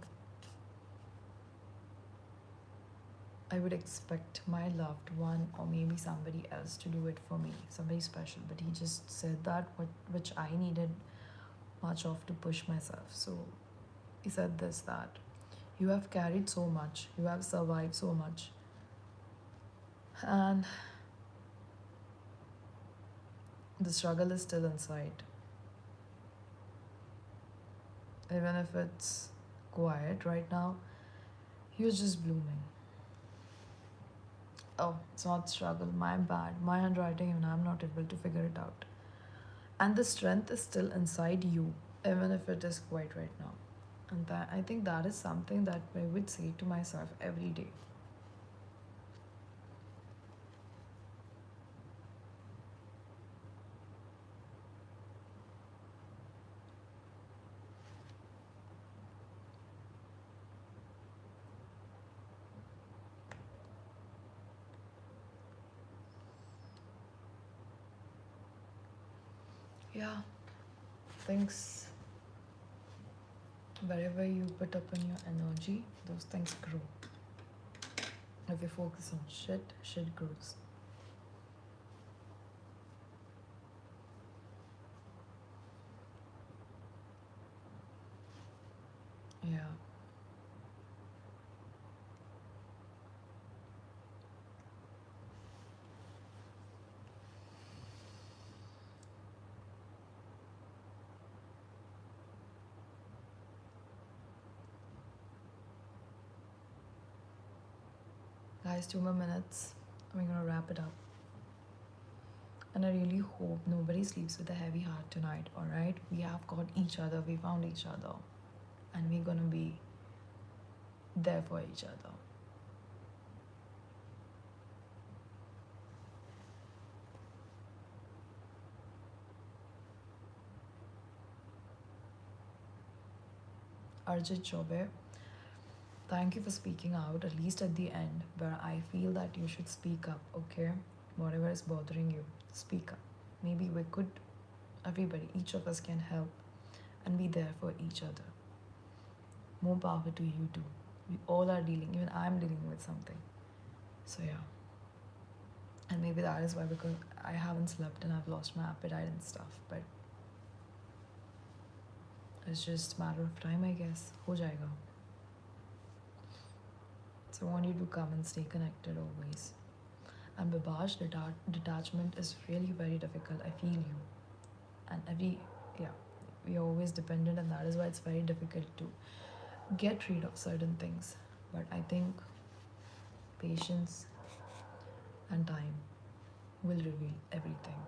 I would expect my loved one or maybe somebody else to do it for me, somebody special. But he just said that which I needed much of to push myself. So he said this, that you have carried so much, you have survived so much, and the struggle is still inside. Even if it's quiet right now, you're just blooming. Oh, it's not struggle, my bad, my handwriting, and I'm not able to figure it out. And the strength is still inside you, even if it is quiet right now. And that, I think that is something that I would say to myself every day. Yeah, things, wherever you put up in your energy, those things grow. If you focus on shit, shit grows. Yeah. Guys, 2 more minutes. We're gonna wrap it up. And I really hope nobody sleeps with a heavy heart tonight, alright? We have got each other, we found each other, and we're gonna be there for each other. Arjit Chobe, thank you for speaking out, at least at the end, but I feel that you should speak up, okay? Whatever is bothering you, speak up. Maybe we could, everybody, each of us can help and be there for each other. More power to you too. We all are dealing, even I'm dealing with something. So yeah. And maybe that is why, because I haven't slept and I've lost my appetite and stuff, but it's just a matter of time, I guess. Ho jayega. So I want you to come and stay connected always. And Babash, detachment is really very difficult. I feel you. And yeah, we are always dependent, and that is why it's very difficult to get rid of certain things. But I think patience and time will reveal everything.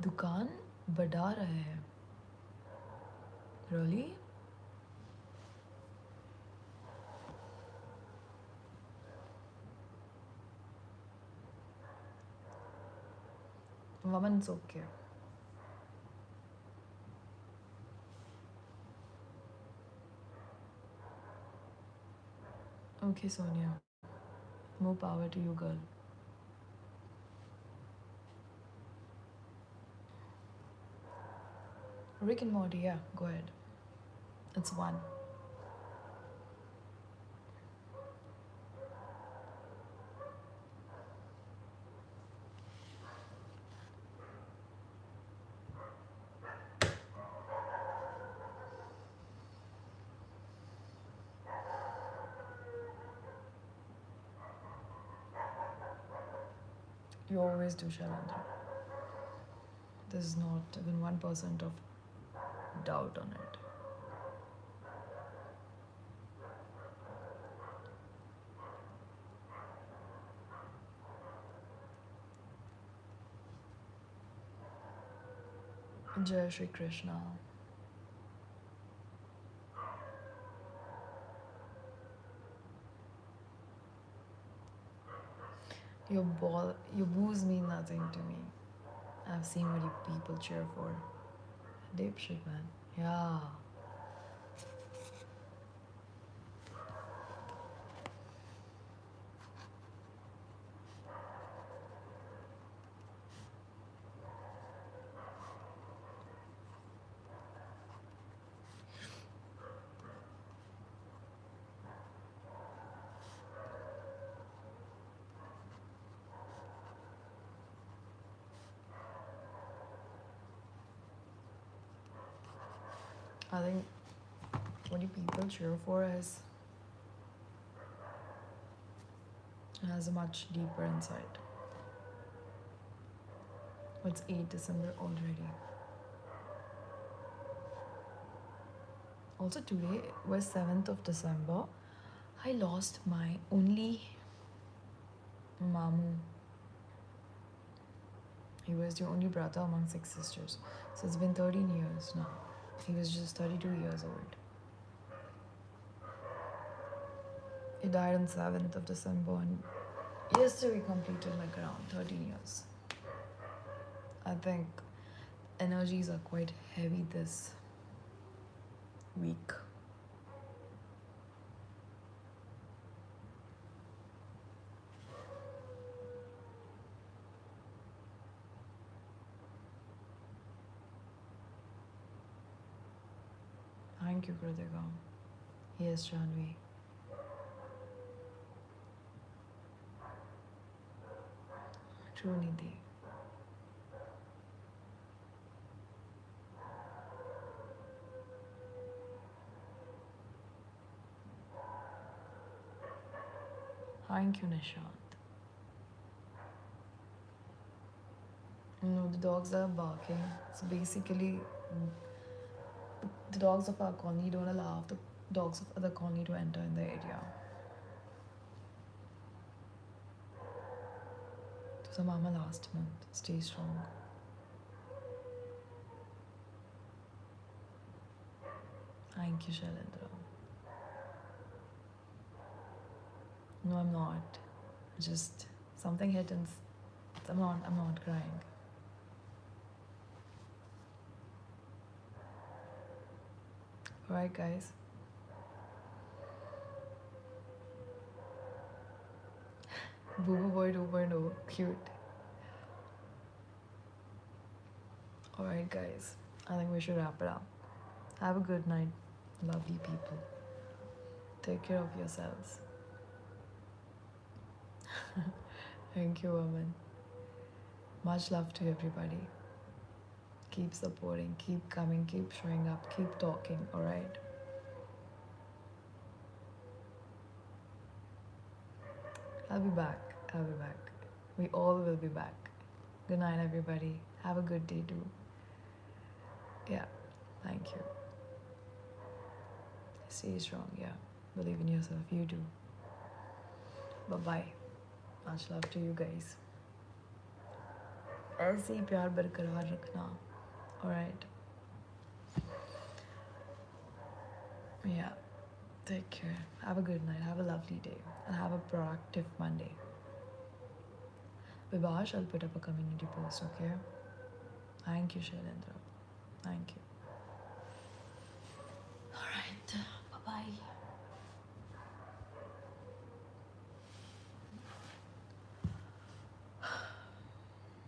दुकान बढ़ा रहे हैं. Really? Woman, it's okay. Okay, Sonia. More power to you, girl. Rick and Morty, yeah, go ahead. It's one. You always do, Shalandra. There's not even 1% of doubt on it. Jai Shri Krishna. Your boos mean nothing to me. I've seen what you people cheer for. Deep shit, man. Yeah. I think what you people cheer for has a much deeper insight. It's 8 December already. Also today was 7th of December. I lost my only mamu. He was the only brother among 6 sisters. So it's been 13 years now. He was just 32 years old. He died on 7th of December and yesterday we completed like around 13 years. I think energies are quite heavy this week. Thank you, Kritika. Yes, Janvi. True, Nidhi. Thank you, Nishant. No, the dogs are barking. So basically, the dogs of our colony don't allow the dogs of other colony to enter in the area. So Mama last month. Stay strong. Thank you, Shailendra. No, I'm not. Just something hit and I'm not crying. Alright, guys. Boo Boo Boy 2.0. Cute. Alright, guys. I think we should wrap it up. Have a good night, lovely people. Take care of yourselves. Thank you, woman. Much love to everybody. Keep supporting, keep coming, keep showing up, keep talking, alright? I'll be back. I'll be back. We all will be back. Good night, everybody. Have a good day, too. Yeah, thank you. Stay strong, yeah. Believe in yourself, you too. Bye-bye. Much love to you guys. ऐसे ही प्यार बरकरार रखना. Alright. Yeah. Take care. Have a good night. Have a lovely day. And have a proactive Monday. Vivash, I'll put up a community post, okay? Thank you, Shailendra. Thank you.